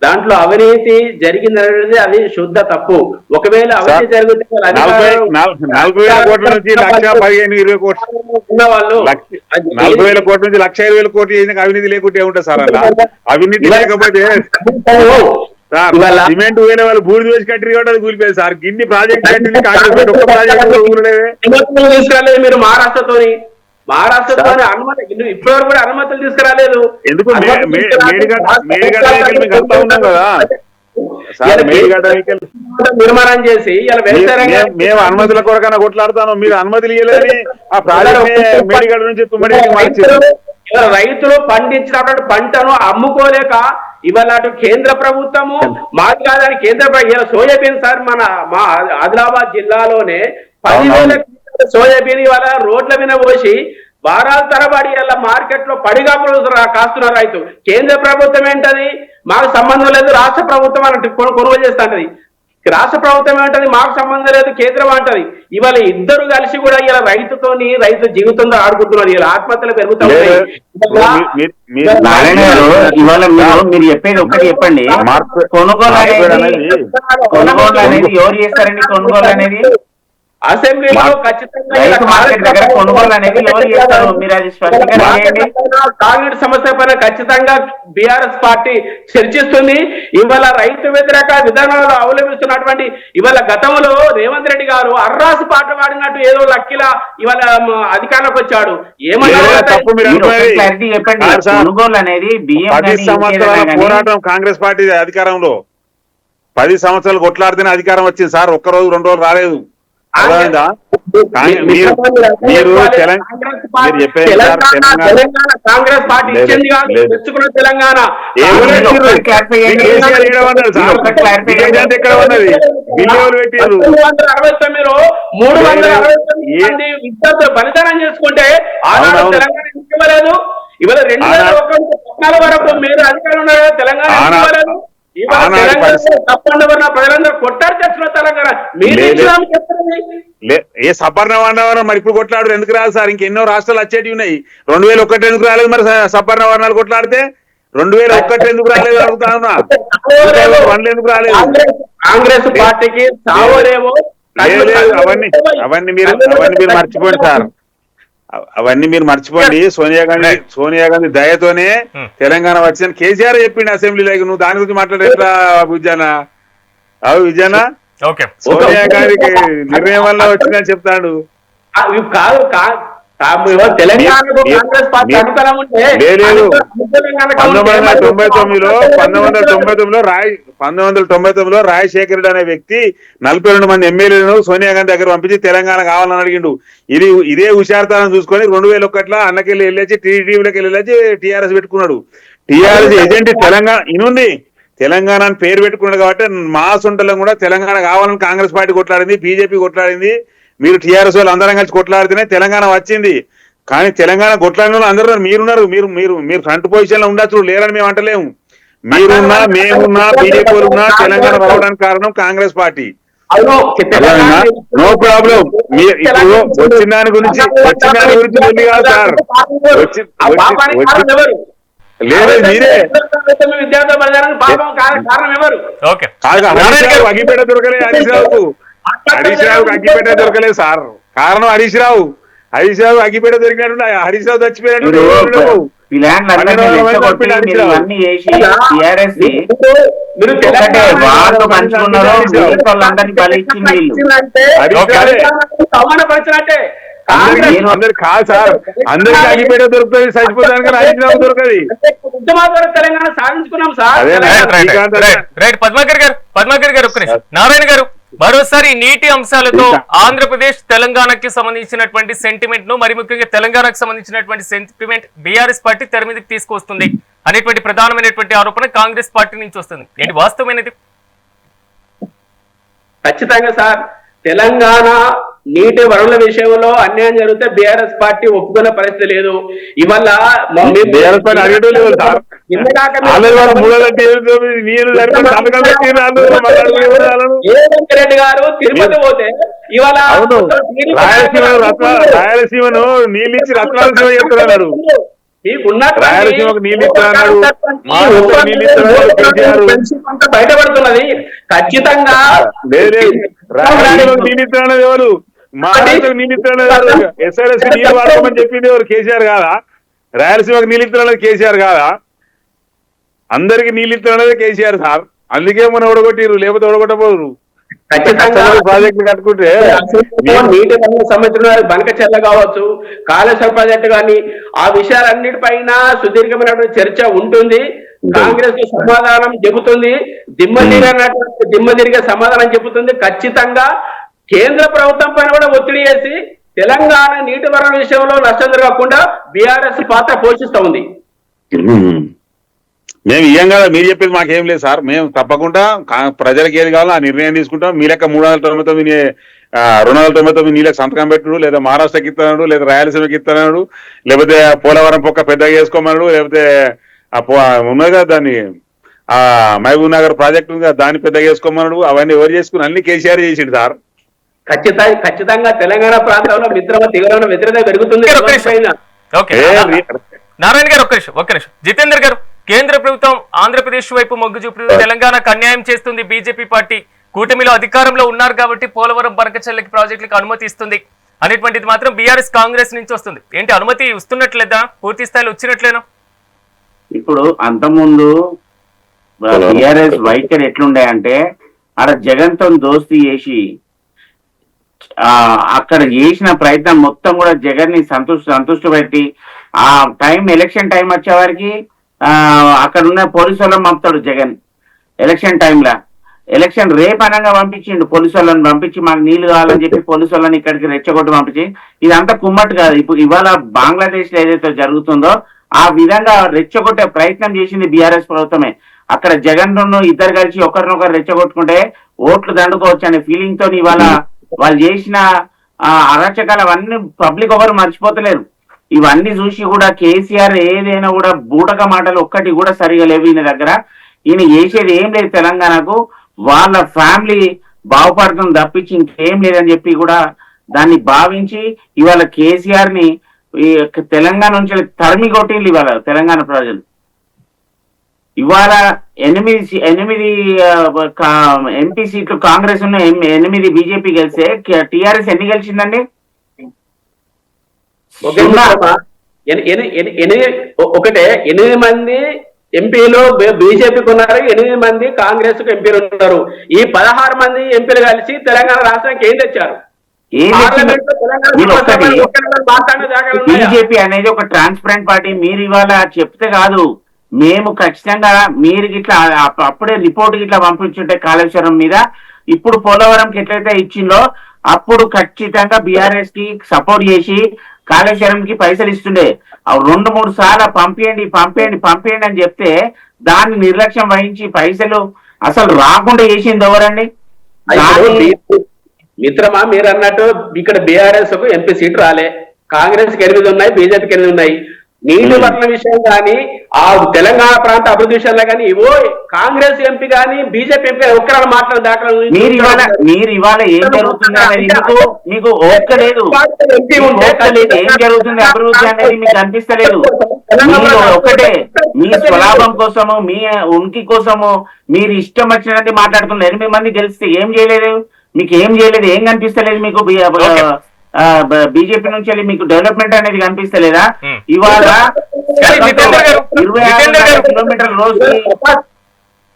దాంట్లో అవినీతి జరిగిందనేది అది శుద్ధ తప్పు. ఒకవేళ అవినీతి జరిగితే 40,000 కోట్ల నుంచి 1,15,000 కోట్లు ఉన్న వాళ్ళు 40,000 కోట్ల నుంచి 1,20,000 కోట్లు అవినీతి లేకుంటే ఉంటుంది సార్. అలా అవినీతి లేకపోతే సిమెంట్ వేరే వాళ్ళు బూడిద వేసి కట్టి కూడా కూలిపోయింది సార్. గిన్ని ప్రాజెక్ట్ కట్టింది కాంగ్రెస్ ఒక్క ప్రాజెక్ట్ తీసుకురాలేదు మీరు మహారాష్ట్రతోని అనుమతి ఇప్పటివరకు కూడా అనుమతులు తీసుకురాలేదు. ఎందుకు నిర్మాణం చేసి మేము అనుమతుల కొరకైనా కొట్లాడుతాను, మీరు అనుమతులు ఇవ్వలేదని ఆ ప్రాజెక్ట్ మేడిగడ్డ నుంచి తుమ్మడికి మార్చారు. రైతులు పండించినటువంటి పంటను అమ్ముకోలేక ఇవాళ కేంద్ర ప్రభుత్వము మాది కాదని కేంద్ర సోయాబీన్ సార్ మా ఆదిలాబాద్ జిల్లాలోనే 10,000 సోయాబీన్ ఇవాళ రోడ్ల మీద పోసి వారాల తరబడి ఇలా మార్కెట్ లో పడిగాపులు కాస్తున్నారు రైతు. కేంద్ర ప్రభుత్వం ఏంటది? మాకు సంబంధం లేదు, రాష్ట్ర ప్రభుత్వం అంటే కొనుగోలు చేస్తుంటది. రాష్ట్ర ప్రభుత్వం ఏంటది? మాకు సంబంధం లేదు, కేంద్రం అంటది. ఇవాళ ఇద్దరు కలిసి కూడా ఇలా రైతు జీవితంలో ఆడుకుంటున్నారు. ఇలా ఆత్మహత్యలు పెరుగుతున్నాయి. మీరు చెప్పేది ఒకటి చెప్పండి, కొనుగోలు అనేది ఎవరు చేస్తారండి? కొనుగోలు అనేది అసెంబ్లీలో ఖచ్చితంగా కాంగ్రెస్ సమస్య పైన ఖచ్చితంగా బీఆర్ఎస్ పార్టీ చర్చిస్తుంది. ఇవాళ రైతు వ్యతిరేక విధానాలు అవలంబిస్తున్నటువంటి ఇవాళ గతంలో రేవంత్ రెడ్డి గారు అర్రాసు పాట పాడినట్టు ఏదో లక్కిలా ఇవాళ అధికారంలోకి వచ్చాడు. కొనుగోలు అనేది 10 సంవత్సరాల పోరాటం కాంగ్రెస్ పార్టీ అధికారంలో 10 సంవత్సరాలు కొట్లాడితేనే అధికారం వచ్చింది సార్. ఒక్క రోజు 2 రోజులు రాలేదు. అర్థమైందా? మీరు మీరు మీరు చెప్పేది సార్, తెలంగాణ కాంగ్రెస్ పార్టీ ఇచ్చింది కాదు, లేదు. తెచ్చుకున్న తెలంగాణ. కేసీఆర్ ఎక్కడ ఉన్నది సార్? విజయశాంతి ఎక్కడ ఉన్నది? బిల్లులు పెట్టారు. 369లో 369 మంది విద్యార్థులు బలిదానం చేసుకుంటే ఆనాడు అవునవును. తెలంగాణ ఎందుకు ఇవ్వలేదు? ఇవాళ 2014 వరకు మీరు అధికారంలో ఉన్నారు కదా, తెలంగాణ ఎందుకు ఇవ్వలేదు? ఇవాళ తెలంగాణ తప్పండి ప్రజలందరూ కొట్టారు తెచ్చిన తెలంగాణ మీరు లేదు. ఇచ్చినామని చెప్తుంది. ఏ సపర్ణ వర్ణవరం మరి ఇప్పుడు కొట్లాడు ఎందుకు రాదు సార్? ఇంకెన్నో రాష్ట్రాలు వచ్చేటివి ఉన్నాయి. 2001 ఎందుకు రాలేదు మరి? సపర్ణ వర్ణాలు కొట్లాడితే 2001 ఎందుకు రాలేదు అడుగుతా ఉన్నా. 2001 ఎందుకు రాలేదు? కాంగ్రెస్ పార్టీకి సావరేమో. లేదు లేదు, అవన్నీ మీరు మర్చిపోండి సార్. అవన్నీ మీరు మర్చిపోండి. సోనియా గాంధీ దయతోనే తెలంగాణ వచ్చిందని కేసీఆర్ చెప్పిండు అసెంబ్లీలో. నువ్వు దాని గురించి మాట్లాడేట్లా విజయనా? విజయనా ఓకే. సోనియా గాంధీకి నిర్ణయం వల్ల వచ్చిందని చెప్తాడు. కాదు తెలంగాణకు కాంగ్రెస్ పార్టీ అనుకూలం ఉంటే లేదు 1999లో రాజశేఖర రెడ్డి అనే వ్యక్తి 42 మంది ఎమ్మెల్యేలను సోనియా గాంధీ దగ్గర పంపించి తెలంగాణ కావాలని అడిగిండు. ఇదే హుషారుతనం చూసుకొని 2001లో అన్నకెళ్ళి వెళ్ళొచ్చి టీడీపీలోకి వెళ్ళొచ్చి టీఆర్ఎస్ పెట్టుకున్నాడు. టీఆర్ఎస్ ఏజెంట్ తెలంగాణ ఇనుంది, తెలంగాణ అని పేరు పెట్టుకున్నాడు. కాబట్టి మా సొంతలో కూడా తెలంగాణ కావాలని కాంగ్రెస్ పార్టీ కొట్లాడింది, బీజేపీ కొట్లాడింది. మీరు టీఆర్ఎస్ వాళ్ళు అందరం కలిసి కొట్లాడితేనే తెలంగాణ వచ్చింది. కానీ తెలంగాణ కొట్లాడిన వాళ్ళు అందరూ మీరున్నారు. మీరు ఫ్రంట్ పొజిషన్ లో ఉండొచ్చు, లేరని మేము అంటలేము. మీరున్నా, మేమున్నా, బీజేపీ ఉన్నా తెలంగాణ రావడానికి కారణం కాంగ్రెస్ పార్టీ. No problem. ఇప్పుడు వచ్చిన దాని గురించి వెళ్ళి కాదు సార్. లేదు మీరే అగ్గిపేట దొరకలే హరీష్ రావుకు. అగ్గిపేట దొరకలేదు సార్. కారణం హరీష్ రావు అగ్గిపేట దొరికినట్టు హరీష్ రావు చచ్చిపోయినట్టు. అందరు కాదు సార్, అందరికి అగ్గిపేట దొరుకుతుంది, చచ్చిపోతాను కానీ హరీష్ రావు దొరకది. తెలంగాణ సాధించుకున్నాం సార్. పద్మాకర్ గారు ఒక్క నిమిషం. నారాయణ గారు, మరోసారి నీటి అంశాలతో ఆంధ్రప్రదేశ్ తెలంగాణకి సంబంధించినటువంటి సెంటిమెంట్ ను, మరి ముఖ్యంగా తెలంగాణకు సంబంధించినటువంటి సెంటిమెంట్ బీఆర్ఎస్ పార్టీ తెర మీదకి తీసుకొస్తుంది అనేటువంటి ప్రధానమైనటువంటి ఆరోపణ కాంగ్రెస్ పార్టీ నుంచి వస్తుంది. ఏంటి వాస్తవమైనది? ఖచ్చితంగా సార్, తెలంగాణ నీటి వనరుల విషయంలో అన్యాయం జరిగితే బీఆర్ఎస్ పార్టీ ఒప్పుకునే పరిస్థితి లేదు. ఇవాళ రెడ్డి గారు తిరుపతి పోతే ఇవాళ రాయలసీమను నీళ్ళిచ్చి రత్నాలసీమ చెప్తున్నాడు. రాయలసీమకు నీళ్ళు బయటపడుతున్నది. ఖచ్చితంగా రాయలసీమకు నీళ్ళు ఇస్తున్నాడు ఎవరు? మహారాష్ట్రకు నీళ్ళు ఇస్తున్నాడు. ఎస్ఆర్ఎస్ నీళ్ళు వాడమని చెప్పింది ఎవరు? కేసీఆర్ కాదా? రాయలసీమకు నీళ్ళు ఇస్తున్నాడు కేసీఆర్ కాదా? అందరికి నీళ్ళు ఇస్తున్నాడే కేసీఆర్ సార్. అందుకే మనం ఓడగొట్టిరు, లేకపోతే ఓడగొట్టబోరు. ప్రాజెక్టులు కట్టుకుంటే నీటి సంబంధించిన బనకచెర్ల కావచ్చు, కాళేశ్వర ప్రాజెక్టు కానీ ఆ విషయాలన్నిటిపైన సుదీర్ఘమైనటువంటి చర్చ ఉంటుంది. కాంగ్రెస్ సమాధానం చెబుతుంది, దిమ్మ తిరిగే సమాధానం చెబుతుంది. ఖచ్చితంగా కేంద్ర ప్రభుత్వం పైన కూడా ఒత్తిడి చేసి తెలంగాణ నీటి వనరుల విషయంలో నష్టం జరగకుండా బీఆర్ఎస్ పాత్ర పోషిస్తూ ఉంది. మేము ఇయ్యం కదా, మీరు చెప్పేది మాకేం లేదు సార్. మేము తప్పకుండా ప్రజలకు ఏది కావాలో ఆ నిర్ణయం తీసుకుంటాం. మీ లెక్క 299 నీళ్ళకి సంతకం పెట్టుడు, లేదా మహారాష్ట్రకి ఇస్తున్నాడు, లేదా రాయలసీమకి ఇస్తున్నాడు, లేకపోతే పోలవరం పొక్క పెద్దగా చేసుకోమన్నాడు, లేకపోతే ఉన్నది కదా దాన్ని ఆ మహబూబ్ నగర్ ప్రాజెక్టు ఉంది కదా దాన్ని పెద్దగా చేసుకోమన్నాడు. అవన్నీ ఎవరు చేసుకుని అన్ని కేసీఆర్ చేసిండు సార్. ఖచ్చితంగా తెలంగాణ ప్రాంతంలో మిత్రమ తీవ్రమైన వ్యతిరేకత పెరుగుతుంది. నారాయణ గారు ఒక్క నిమిషం. జితేందర్ గారు, కేంద్ర ప్రభుత్వం ఆంధ్రప్రదేశ్ వైపు మొగ్గు చూపుతూ తెలంగాణకు అన్యాయం చేస్తుంది. బీజేపీ పార్టీ కూటమిలో అధికారంలో ఉన్నారు కాబట్టి పోలవరం బనకచెర్లకి ప్రాజెక్టులకు అనుమతి ఇస్తుంది అనేటువంటిది మాత్రం బీఆర్ఎస్ కాంగ్రెస్ నుంచి వస్తుంది. ఏంటి అనుమతి ఇస్తున్నట్లేదా? పూర్తి స్థాయిలో వచ్చినట్లేనా? ఇప్పుడు అంతకుముందు బీఆర్ఎస్ వైఖరి ఎట్లుండే అంటే ఆడ జగన్తో దోస్తీ చేసి అక్కడ చేసిన ప్రయత్నం మొత్తం కూడా జగన్ ని సంతృష్టి పెట్టి ఆ ఎలక్షన్ టైం వచ్చే వారికి అక్కడ ఉన్న పోలీసు వాళ్ళని పంపుతాడు జగన్. ఎలక్షన్ టైంలో ఎలక్షన్ రేపు అనగా పంపించిండు, పోలీసు వాళ్ళని పంపించి మాకు నీళ్లు కావాలని చెప్పి పోలీసు వాళ్ళని ఇక్కడికి రెచ్చగొట్టి పంపించి, ఇదంతా కుమ్మట్టు కాదు. ఇప్పుడు ఇవాళ బంగ్లాదేశ్ లో ఏదైతే జరుగుతుందో ఆ విధంగా రెచ్చగొట్టే ప్రయత్నం చేసింది బీఆర్ఎస్ ప్రభుత్వమే. అక్కడ జగన్ ఇద్దరు కలిసి ఒకరినొకరు రెచ్చగొట్టుకుంటే ఓట్లు దండుకోవచ్చు అనే ఫీలింగ్ తో ఇవాళ వాళ్ళు చేసిన అరాచకాలు అవన్నీ పబ్లిక్ ఎవరు మర్చిపోతలేరు. ఇవన్నీ చూసి కూడా కేసీఆర్ ఏదైనా కూడా బూటక మాటలు ఒక్కటి కూడా సరిగా లేవు ఈయన దగ్గర. ఈయన చేసేది ఏం లేదు తెలంగాణకు, వాళ్ళ ఫ్యామిలీ బాగుపడుతుంది తప్పించి ఇంకేం లేదని చెప్పి కూడా దాన్ని భావించి ఇవాళ కేసీఆర్ ని తెలంగాణ నుంచి తరిమి కొట్టింది ఇవాళ తెలంగాణ ప్రజలు. ఇవాళ 8 ఎంపీ సీట్లు కాంగ్రెస్ ఉన్న 8 బీజేపీ గెలిస్తే టిఆర్ఎస్ ఎన్ని గెలిచిందండి? ఒకటే 8 మంది ఎంపీలు బీజేపీకి ఉన్నారు, 8 మంది కాంగ్రెస్ కు ఎంపీలు ఉన్నారు. ఈ 16 మంది ఎంపీలు కలిసి తెలంగాణ రాష్ట్రానికి ఏం తెచ్చారు? బీజేపీ అనేది ఒక ట్రాన్స్పరెంట్ పార్టీ. మీరు ఇవాళ చెప్తే కాదు, మేము ఖచ్చితంగా మీరు ఇట్లా అప్పుడే రిపోర్ట్ ఇట్లా పంపించుంటే కాళేశ్వరం మీద, ఇప్పుడు పోలవరంకి ఎట్లయితే ఇచ్చిందో అప్పుడు ఖచ్చితంగా బీఆర్ఎస్ కి సపోర్ట్ చేసి కాళేశ్వరం కి పైసలు ఇస్తుండే. 2-3 సార్లు పంపేయండి అని చెప్తే దాన్ని నిర్లక్ష్యం వహించి పైసలు అసలు రాకుండా చేసింది ఎవరండి? మిత్రమా, మీరు అన్నట్టు ఇక్కడ బీఆర్ఎస్ కు ఎంపీ సీటు రాలే, కాంగ్రెస్ కి 8 ఉన్నాయి, బీజేపీకి 8 ఉన్నాయి. నీటి పట్ల విషయం కానీ ఆ తెలంగాణ ప్రాంత అభివృద్ధి విషయంలో కానీ ఇవో కాంగ్రెస్ ఎంపీ కానీ బీజేపీ ఎంపీ ఒక్కరు మాట్లాడే దాఖలు మీరు ఇవాళ ఏం జరుగుతుంది మీకు ఓక్కలేదు, ఏం జరుగుతుంది అభివృద్ధి అనేది మీకు అనిపిస్తలేదు. మీరు ఒకటే మీ స్వలాభం కోసము, మీ ఉనికి కోసము మీరు ఇష్టం వచ్చినట్టు మాట్లాడుతున్నారు. 8 మంది గెలిస్తే ఏం చేయలేదు, మీకు ఏం చేయలేదు, ఏం కనిపిస్తలేదు మీకు? బీజేపీ నుంచి మీకు డెవలప్మెంట్ అనేది కనిపిస్తలేదా? ఇవాళ 26 కిలోమీటర్ల రోజు.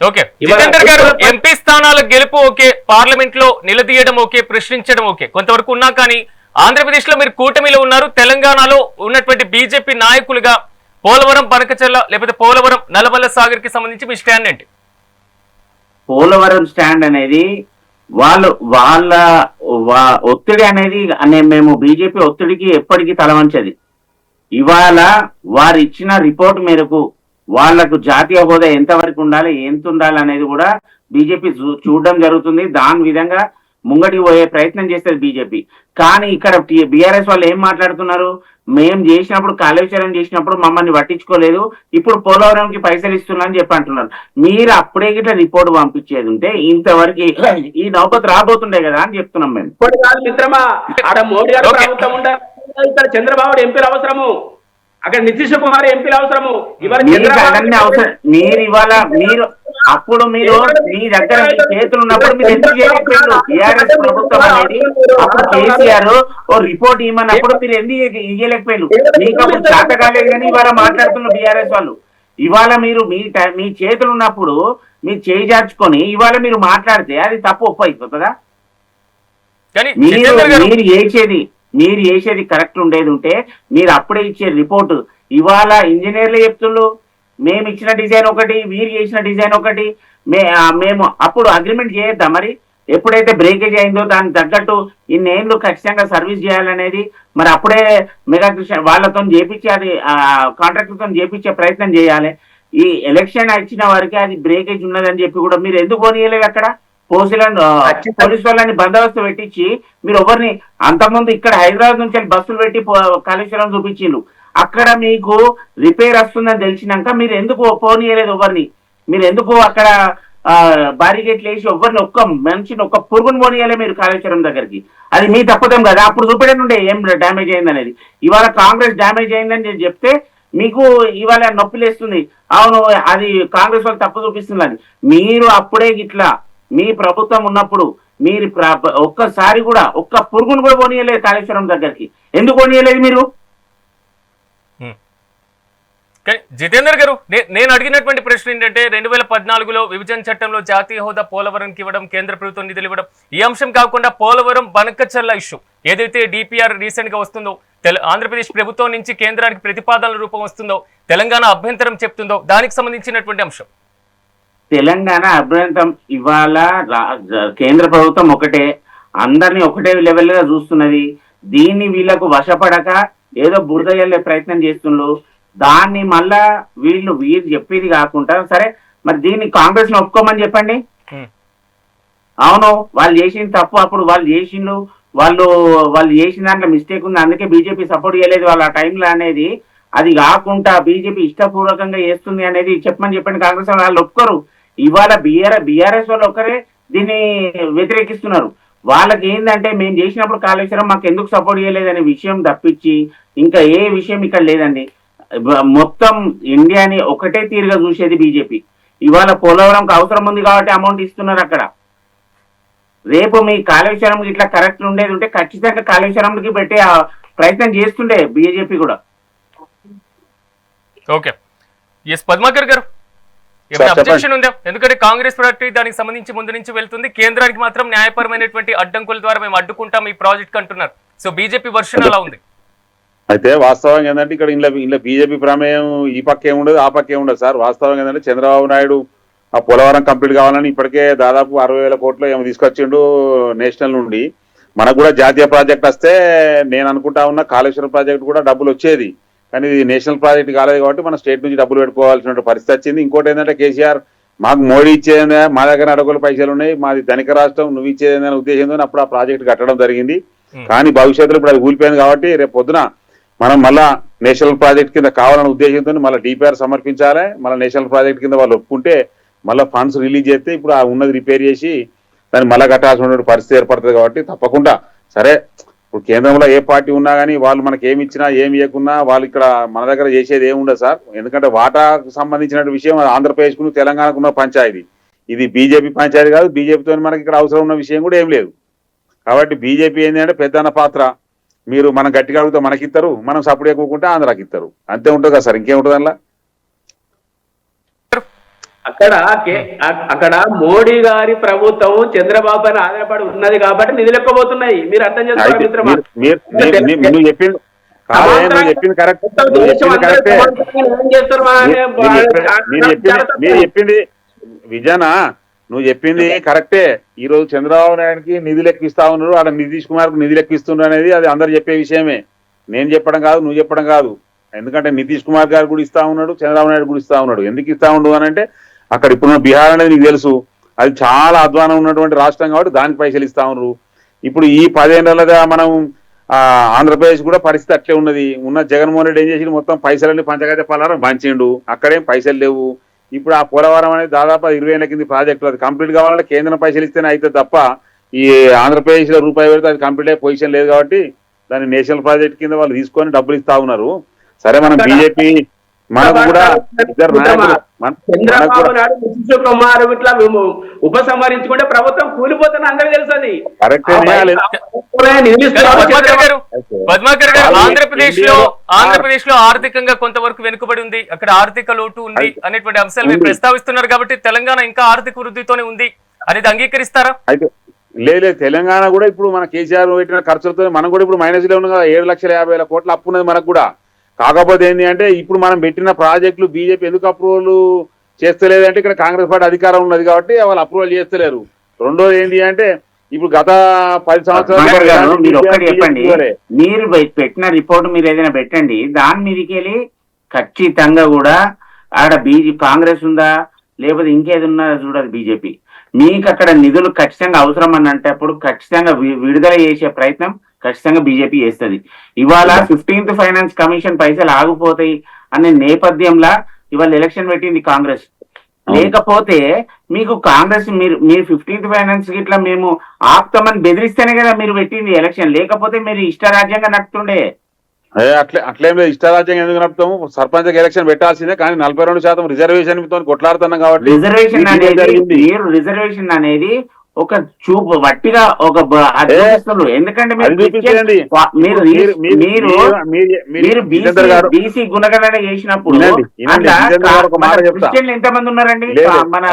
ఓకే జితేందర్ గారు, ఎంపీ స్థానాల గెలుపు ఓకే, పార్లమెంట్ లో నిలదీయడం ఓకే, ప్రశ్నించడం ఓకే, కొంతవరకు ఉన్నా కానీ ఆంధ్రప్రదేశ్ లో మీరు కూటమిలో ఉన్నారు. తెలంగాణలో ఉన్నటువంటి బీజేపీ నాయకులుగా పోలవరం బనకచెర్ల లేకపోతే పోలవరం నల్లమల్ల సాగర్ కి సంబంధించి మీ స్టాండ్ ఏంటి? పోలవరం స్టాండ్ అనేది వాళ్ళ ఒత్తిడి అనేది మేము బీజేపీ ఒత్తిడికి ఎప్పటికీ తలవంచది. ఇవాళ వారు ఇచ్చిన రిపోర్ట్ మేరకు వాళ్లకు జాతీయ హోదా ఎంతవరకు ఉండాలి, ఎంత ఉండాలి అనేది కూడా బీజేపీ చూడడం జరుగుతుంది. దాని విధంగా ముంగడికి పోయే ప్రయత్నం చేస్తారు బీజేపీ. కానీ ఇక్కడ బీఆర్ఎస్ వాళ్ళు ఏం మాట్లాడుతున్నారు? మేము చేసినప్పుడు కాళేశ్వరం చేసినప్పుడు మమ్మల్ని పట్టించుకోలేదు, ఇప్పుడు పోలవరంకి పైసలు ఇస్తున్నా అని చెప్పి అంటున్నారు. మీరు అప్పుడే గిట్లా రిపోర్ట్ పంపించేది ఉంటే ఇంతవరకు ఈ నౌకత్ రాబోతుండే కదా అని చెప్తున్నాం మేము. మిత్రమా, ఆడ మోడీ గారు ప్రభుత్వం ఉండే, ఇక్కడ చంద్రబాబు ఎంపీలు అవసరము, అక్కడ నితీష్ కుమార్ ఎంపీలు అవసరము. మీరు ఇవాళ అప్పుడు మీరు మీ దగ్గర చేతులు ఉన్నప్పుడు మీరు ఎందుకు చేయలేకపోయారు? టీఆర్ఎస్ ప్రభుత్వం అనేది అప్పుడు కేసీఆర్ ఓ రిపోర్ట్ ఇవ్వమన్నప్పుడు మీరు ఎందుకు ఇవ్వలేకపోయారు? మీకు అప్పుడు చేత కాలేదు కానీ ఇవాళ మాట్లాడుతున్న బీఆర్ఎస్ వాళ్ళు. ఇవాళ మీరు మీ చేతులు ఉన్నప్పుడు మీరు చేయి జార్చుకొని ఇవాళ మీరు మాట్లాడితే అది తప్పు ఒప్పు అయిపోతుందా? మీరు చేసేది కరెక్ట్ ఉండేది ఉంటే మీరు అప్పుడే ఇచ్చే రిపోర్టు. ఇవాళ ఇంజనీర్లు చెప్తున్నారు మేము ఇచ్చిన డిజైన్ ఒకటి, వీరు చేసిన డిజైన్ ఒకటి, మేము అప్పుడు అగ్రిమెంట్ చేయొద్దా? మరి ఎప్పుడైతే బ్రేకేజ్ అయిందో దానికి తగ్గట్టు ఇన్నేళ్ళు ఖచ్చితంగా సర్వీస్ చేయాలనేది మరి అప్పుడే మెగా కృష్ణ వాళ్ళతో చేపించి అది కాంట్రాక్టర్తో చేపించే ప్రయత్నం చేయాలి. ఈ ఎలక్షన్ ఇచ్చిన వారికి అది బ్రేకేజ్ ఉన్నదని చెప్పి కూడా మీరు ఎందుకు పోనీయలేదు? అక్కడ పోలీసు వాళ్ళని బందోబస్తు పెట్టించి మీరు ఎవరిని అంతకుముందు ఇక్కడ హైదరాబాద్ నుంచి బస్సులు పెట్టి కాళేశ్వరం చూపించిండ్రు. అక్కడ మీకు రిపేర్ వస్తుందని తెలిసినాక మీరు ఎందుకు పోనీయలేదు ఎవరిని? మీరు ఎందుకు అక్కడ బారిగేట్లు వేసి ఎవరిని ఒక్క మనిషిని ఒక్క పురుగును పోనీయాలి మీరు కాళేశ్వరం దగ్గరికి? అది మీ తప్పదేం కదా, అప్పుడు చూపెట్టండి ఏం డ్యామేజ్ అయింది అనేది. ఇవాళ కాంగ్రెస్ డ్యామేజ్ అయిందని నేను చెప్తే మీకు ఇవాళ నొప్పిలేస్తుంది. అవును అది కాంగ్రెస్ వాళ్ళు తప్పు చూపిస్తుందని. మీరు అప్పుడే ఇట్లా మీ ప్రభుత్వం ఉన్నప్పుడు మీరు ఒక్కసారి కూడా ఒక్క పురుగును కూడా పోనీయలేదు కాళేశ్వరం దగ్గరికి. ఎందుకు పోనీయలేదు మీరు? జితేందర్ గారు, నేను అడిగినటువంటి ప్రశ్న ఏంటంటే 2014లో విభజన చట్టంలో జాతీయ హోదా పోలవరంకి ఇవ్వడం, కేంద్ర ప్రభుత్వం నిధులు ఇవ్వడం, ఈ అంశం కాకుండా పోలవరం బనకచెర్ల ఇష్యూ ఏదైతే డిపిఆర్ రీసెంట్ గా వస్తుందో, ఆంధ్రప్రదేశ్ ప్రభుత్వం నుంచి కేంద్రానికి ప్రతిపాదనల రూపం వస్తుందో, తెలంగాణ అభ్యంతరం చెప్తుందో, దానికి సంబంధించినటువంటి అంశం తెలంగాణ అభ్యంతరం ఇవాళ కేంద్ర ప్రభుత్వం ఒకటే, అందరినీ ఒకటే లెవెల్ గా చూస్తున్నది. దీన్ని వీళ్ళకు వశపడక ఏదో బురద జల్లే ప్రయత్నం చేస్తుండ్రు. దాన్ని మళ్ళా వీళ్ళు చెప్పేది కాకుండా సరే మరి దీన్ని కాంగ్రెస్ ని ఒప్పుకోమని చెప్పండి. అవును వాళ్ళు చేసిన తప్పు, అప్పుడు వాళ్ళు చేసిండ్రు, వాళ్ళు చేసిన దాంట్లో మిస్టేక్ ఉంది, అందుకే బీజేపీ సపోర్ట్ చేయలేదు వాళ్ళ ఆ టైంలో అనేది. అది కాకుండా బీజేపీ ఇష్టపూర్వకంగా చేస్తుంది అనేది చెప్పమని చెప్పండి. కాంగ్రెస్ వాళ్ళు ఒప్పుకోరు. ఇవాళ బీఆర్ఎస్ వాళ్ళు ఒక్కరే దీన్ని వ్యతిరేకిస్తున్నారు. వాళ్ళకి ఏంటంటే మేము చేసినప్పుడు కాళేశ్వరం మాకు ఎందుకు సపోర్ట్ చేయలేదనే విషయం తప్పించి ఇంకా ఏ విషయం ఇక్కడ లేదండి. మొత్తం ఇండియాని ఒకటే తీరుగా చూసేది బీజేపీ. ఇవాళ పోలవరంకి అవసరం ఉంది కాబట్టి అమౌంట్ ఇస్తున్నారు అక్కడ. రేపు మీ కాళేశ్వరం ఇట్లా కరెక్ట్ ఉండేది ఉంటే ఖచ్చితంగా కాళేశ్వరంకి పెట్టే ప్రయత్నం చేస్తుండే బీజేపీ కూడా. ఓకే, ఎస్ పద్మాకర్ గారు అబ్జెక్షన్ ఉందా? ఎందుకంటే కాంగ్రెస్ పార్టీ దానికి సంబంధించి ముందు నుంచి వెళ్తుంది, కేంద్రానికి మాత్రం న్యాయపరమైనటువంటి అడ్డంకుల ద్వారా మేము అడ్డుకుంటాం ఈ ప్రాజెక్ట్ అంటున్నారు. సో బీజేపీ వర్షన్ అలా ఉంది. అయితే వాస్తవంగా ఏంటంటే ఇక్కడ ఇంట్లో బీజేపీ ప్రమేయం ఈ పక్క ఏముండదు ఆ పక్క ఏముండదు సార్. వాస్తవంగా ఏంటంటే చంద్రబాబు నాయుడు ఆ పోలవరం కంప్లీట్ కావాలని ఇప్పటికే దాదాపు 60,000 కోట్లు ఏమో తీసుకొచ్చిండు నేషనల్ నుండి. మనకు కూడా జాతీయ ప్రాజెక్ట్ వస్తే నేను అనుకుంటా ఉన్న కాళేశ్వరం ప్రాజెక్ట్ కూడా డబ్బులు వచ్చేది, కానీ ఇది నేషనల్ ప్రాజెక్ట్ కాలేదు కాబట్టి మన స్టేట్ నుంచి డబ్బులు పెట్టుకోవాల్సిన పరిస్థితి వచ్చింది. ఇంకోటి ఏంటంటే కేసీఆర్ మాకు మోడీ ఇచ్చేది, మా దగ్గర అడవుల పైసలు ఉన్నాయి, మాది ధనిక రాష్ట్రం, నువ్వు ఇచ్చేది అనే ఉద్దేశంతో అప్పుడు ఆ ప్రాజెక్ట్ కట్టడం జరిగింది. కానీ భవిష్యత్తులో ఇప్పుడు అది కూలిపోయింది కాబట్టి రేపు పొద్దున మనం మళ్ళా నేషనల్ ప్రాజెక్ట్ కింద కావాలనే ఉద్దేశంతో మళ్ళీ డిపిఆర్ సమర్పించాలి. మళ్ళీ నేషనల్ ప్రాజెక్ట్ కింద వాళ్ళు ఒప్పుకుంటే మళ్ళీ ఫండ్స్ రిలీజ్ చేస్తే ఇప్పుడు ఆ ఉన్నది రిపేర్ చేసి దాన్ని మళ్ళీ కట్టాల్సిన పరిస్థితి ఏర్పడుతుంది. కాబట్టి తప్పకుండా సరే ఇప్పుడు కేంద్రంలో ఏ పార్టీ ఉన్నా కానీ వాళ్ళు మనకి ఏమి ఇచ్చినా ఏమి ఇవ్వకున్నా వాళ్ళు ఇక్కడ మన దగ్గర చేసేది ఏమి ఉండదు సార్. ఎందుకంటే వాటాకు సంబంధించిన విషయం ఆంధ్రప్రదేశ్కు తెలంగాణకు ఉన్న పంచాయతీ, ఇది బీజేపీ పంచాయతీ కాదు. బీజేపీతో మనకి ఇక్కడ అవసరం ఉన్న విషయం కూడా ఏం లేదు. కాబట్టి బీజేపీ ఏంటంటే పెద్దన్న పాత్ర, మీరు మనం గట్టిగా అడిగితే మనకి ఇస్తారు, మనం సపోర్ట్ ఎక్కువకుంటే ఆంధ్రాకి ఇస్తారు, అంతే ఉంటుంది కదా సార్, ఇంకేముంటుంది అందులో. అక్కడ మోడీ గారి ప్రభుత్వం చంద్రబాబు పైన ఆధారపడి ఉన్నది కాబట్టి నిధులు ఎక్కువబోతున్నాయి. మీరు అర్థం చేసుకోవాలి మిత్రమా. నువ్వు చెప్పింది కరెక్ట్. మీరు చెప్పింది విజయనా, నువ్వు చెప్పింది కరెక్టే. ఈ రోజు చంద్రబాబు నాయుడికి నిధులు ఎక్కిస్తా ఉన్నారు, ఆడ నితీష్ కుమార్ కు నిధులు ఎక్కిస్తున్నారు అనేది అది అందరు చెప్పే విషయమే. నేను చెప్పడం కాదు, నువ్వు చెప్పడం కాదు. ఎందుకంటే నితీష్ కుమార్ గారు కూడా ఇస్తా ఉన్నాడు, చంద్రబాబు నాయుడు కూడా ఇస్తా ఉన్నాడు. ఎందుకు ఇస్తా ఉండు అని అంటే అక్కడ ఇప్పుడున్న బీహార్ అనేది నీకు తెలుసు, అది చాలా అధ్వానం ఉన్నటువంటి రాష్ట్రం కాబట్టి దానికి పైసలు ఇస్తా ఉన్నారు. ఇప్పుడు ఈ 10 ఏళ్లగా మనం ఆంధ్రప్రదేశ్ కూడా పరిస్థితి అట్లే ఉన్నది. ఉన్న జగన్మోహన్ రెడ్డి ఏం చేసి మొత్తం పైసలన్నీ పంచగత పలారం పంచిండు, అక్కడేం పైసలు లేవు. ఇప్పుడు ఆ పోలవరం అనేది దాదాపు 20 ఏళ్ల కింద ప్రాజెక్టు, అది కంప్లీట్ కావాలంటే కేంద్రం పైసలు ఇస్తేనే అయితే తప్ప ఈ ఆంధ్రప్రదేశ్ లో రూపాయి పెడితే అది కంప్లీట్ అయ్యే పొజిషన్ లేదు. కాబట్టి దాన్ని నేషనల్ ప్రాజెక్ట్ కింద వాళ్ళు తీసుకొని డబ్బులు ఇస్తా ఉన్నారు. సరే మనం బీజేపీ మనకు కూడా ఇద్దరు నాయకులు ఇట్లా ఉపసంహరించుకుంటే ప్రభుత్వం కూలిపోతున్నా అందరికి తెలుసు. పద్మాకర్ గారు ఆంధ్రప్రదేశ్ లో ఆర్థికంగా కొంతవరకు వెనుకబడి ఉంది, అక్కడ ఆర్థిక లోటు ఉంది అనేటువంటి అంశాలు మీరు ప్రస్తావిస్తున్నారు కాబట్టి తెలంగాణ ఇంకా ఆర్థిక వృద్ధితోనే ఉంది అనేది అంగీకరిస్తారా? అయితే లేదు, తెలంగాణ కూడా ఇప్పుడు మన కేసీఆర్ పెట్టిన ఖర్చులతో మనం కూడా ఇప్పుడు మైనస్ లో ఉన్నాం కదా. 7,50,000 కోట్ల అప్పు ఉన్నది మనకు కూడా. కాకపోతే ఏంటి అంటే ఇప్పుడు మనం పెట్టిన ప్రాజెక్టులు బీజేపీ ఎందుకు అప్రూవల్ చేస్తలేదంటే ఇక్కడ కాంగ్రెస్ పార్టీ అధికారం ఉన్నది కాబట్టి వాళ్ళు అప్రూవల్ చేస్తలేరు. రెండోది ఏంటి అంటే ఇప్పుడు గత 10 సంవత్సరాలు మీరు ఒక్కటి చెప్పండి, మీరు పెట్టిన రిపోర్ట్ మీరు ఏదైనా పెట్టండి, దాని మీదకి వెళ్ళి ఖచ్చితంగా కూడా ఆడ కాంగ్రెస్ ఉందా లేకపోతే ఇంకేది ఉన్నా చూడదు బీజేపీ. మీకు అక్కడ నిధులు ఖచ్చితంగా అవసరం అని అంటే అప్పుడు ఖచ్చితంగా విడుదల చేసే ప్రయత్నం ఖచ్చితంగా బీజేపీ చేస్తుంది. ఇవాళ 15th ఫైనాన్స్ కమిషన్ పైసలు ఆగిపోతాయి అనే నేపథ్యంలో ఇవాళ ఎలక్షన్ పెట్టింది కాంగ్రెస్. లేకపోతే మీకు కాంగ్రెస్ మీరు 15th ఫైనాన్స్ ఇట్లా మేము ఆపుతామని బెదిరిస్తేనే కదా మీరు పెట్టింది ఎలక్షన్, లేకపోతే మీరు ఇష్టరాజ్యంగా నడుపుతుండే. అట్లేం లేదు, ఇష్టరాజ్యం ఎందుకు నడుపుతాము, సర్పంచ్ ఎలక్షన్ పెట్టాల్సిందే. కానీ 42% రిజర్వేషన్ తో కొట్లాడుతున్నాం కాబట్టి రిజర్వేషన్ అనేది ఒక చూపు వట్టిగా ఒక ఎందుకంటే మీరు బీసీ గుణగణన చేసినప్పుడు క్రిస్టియన్లు ఎంతమంది ఉన్నారండి మన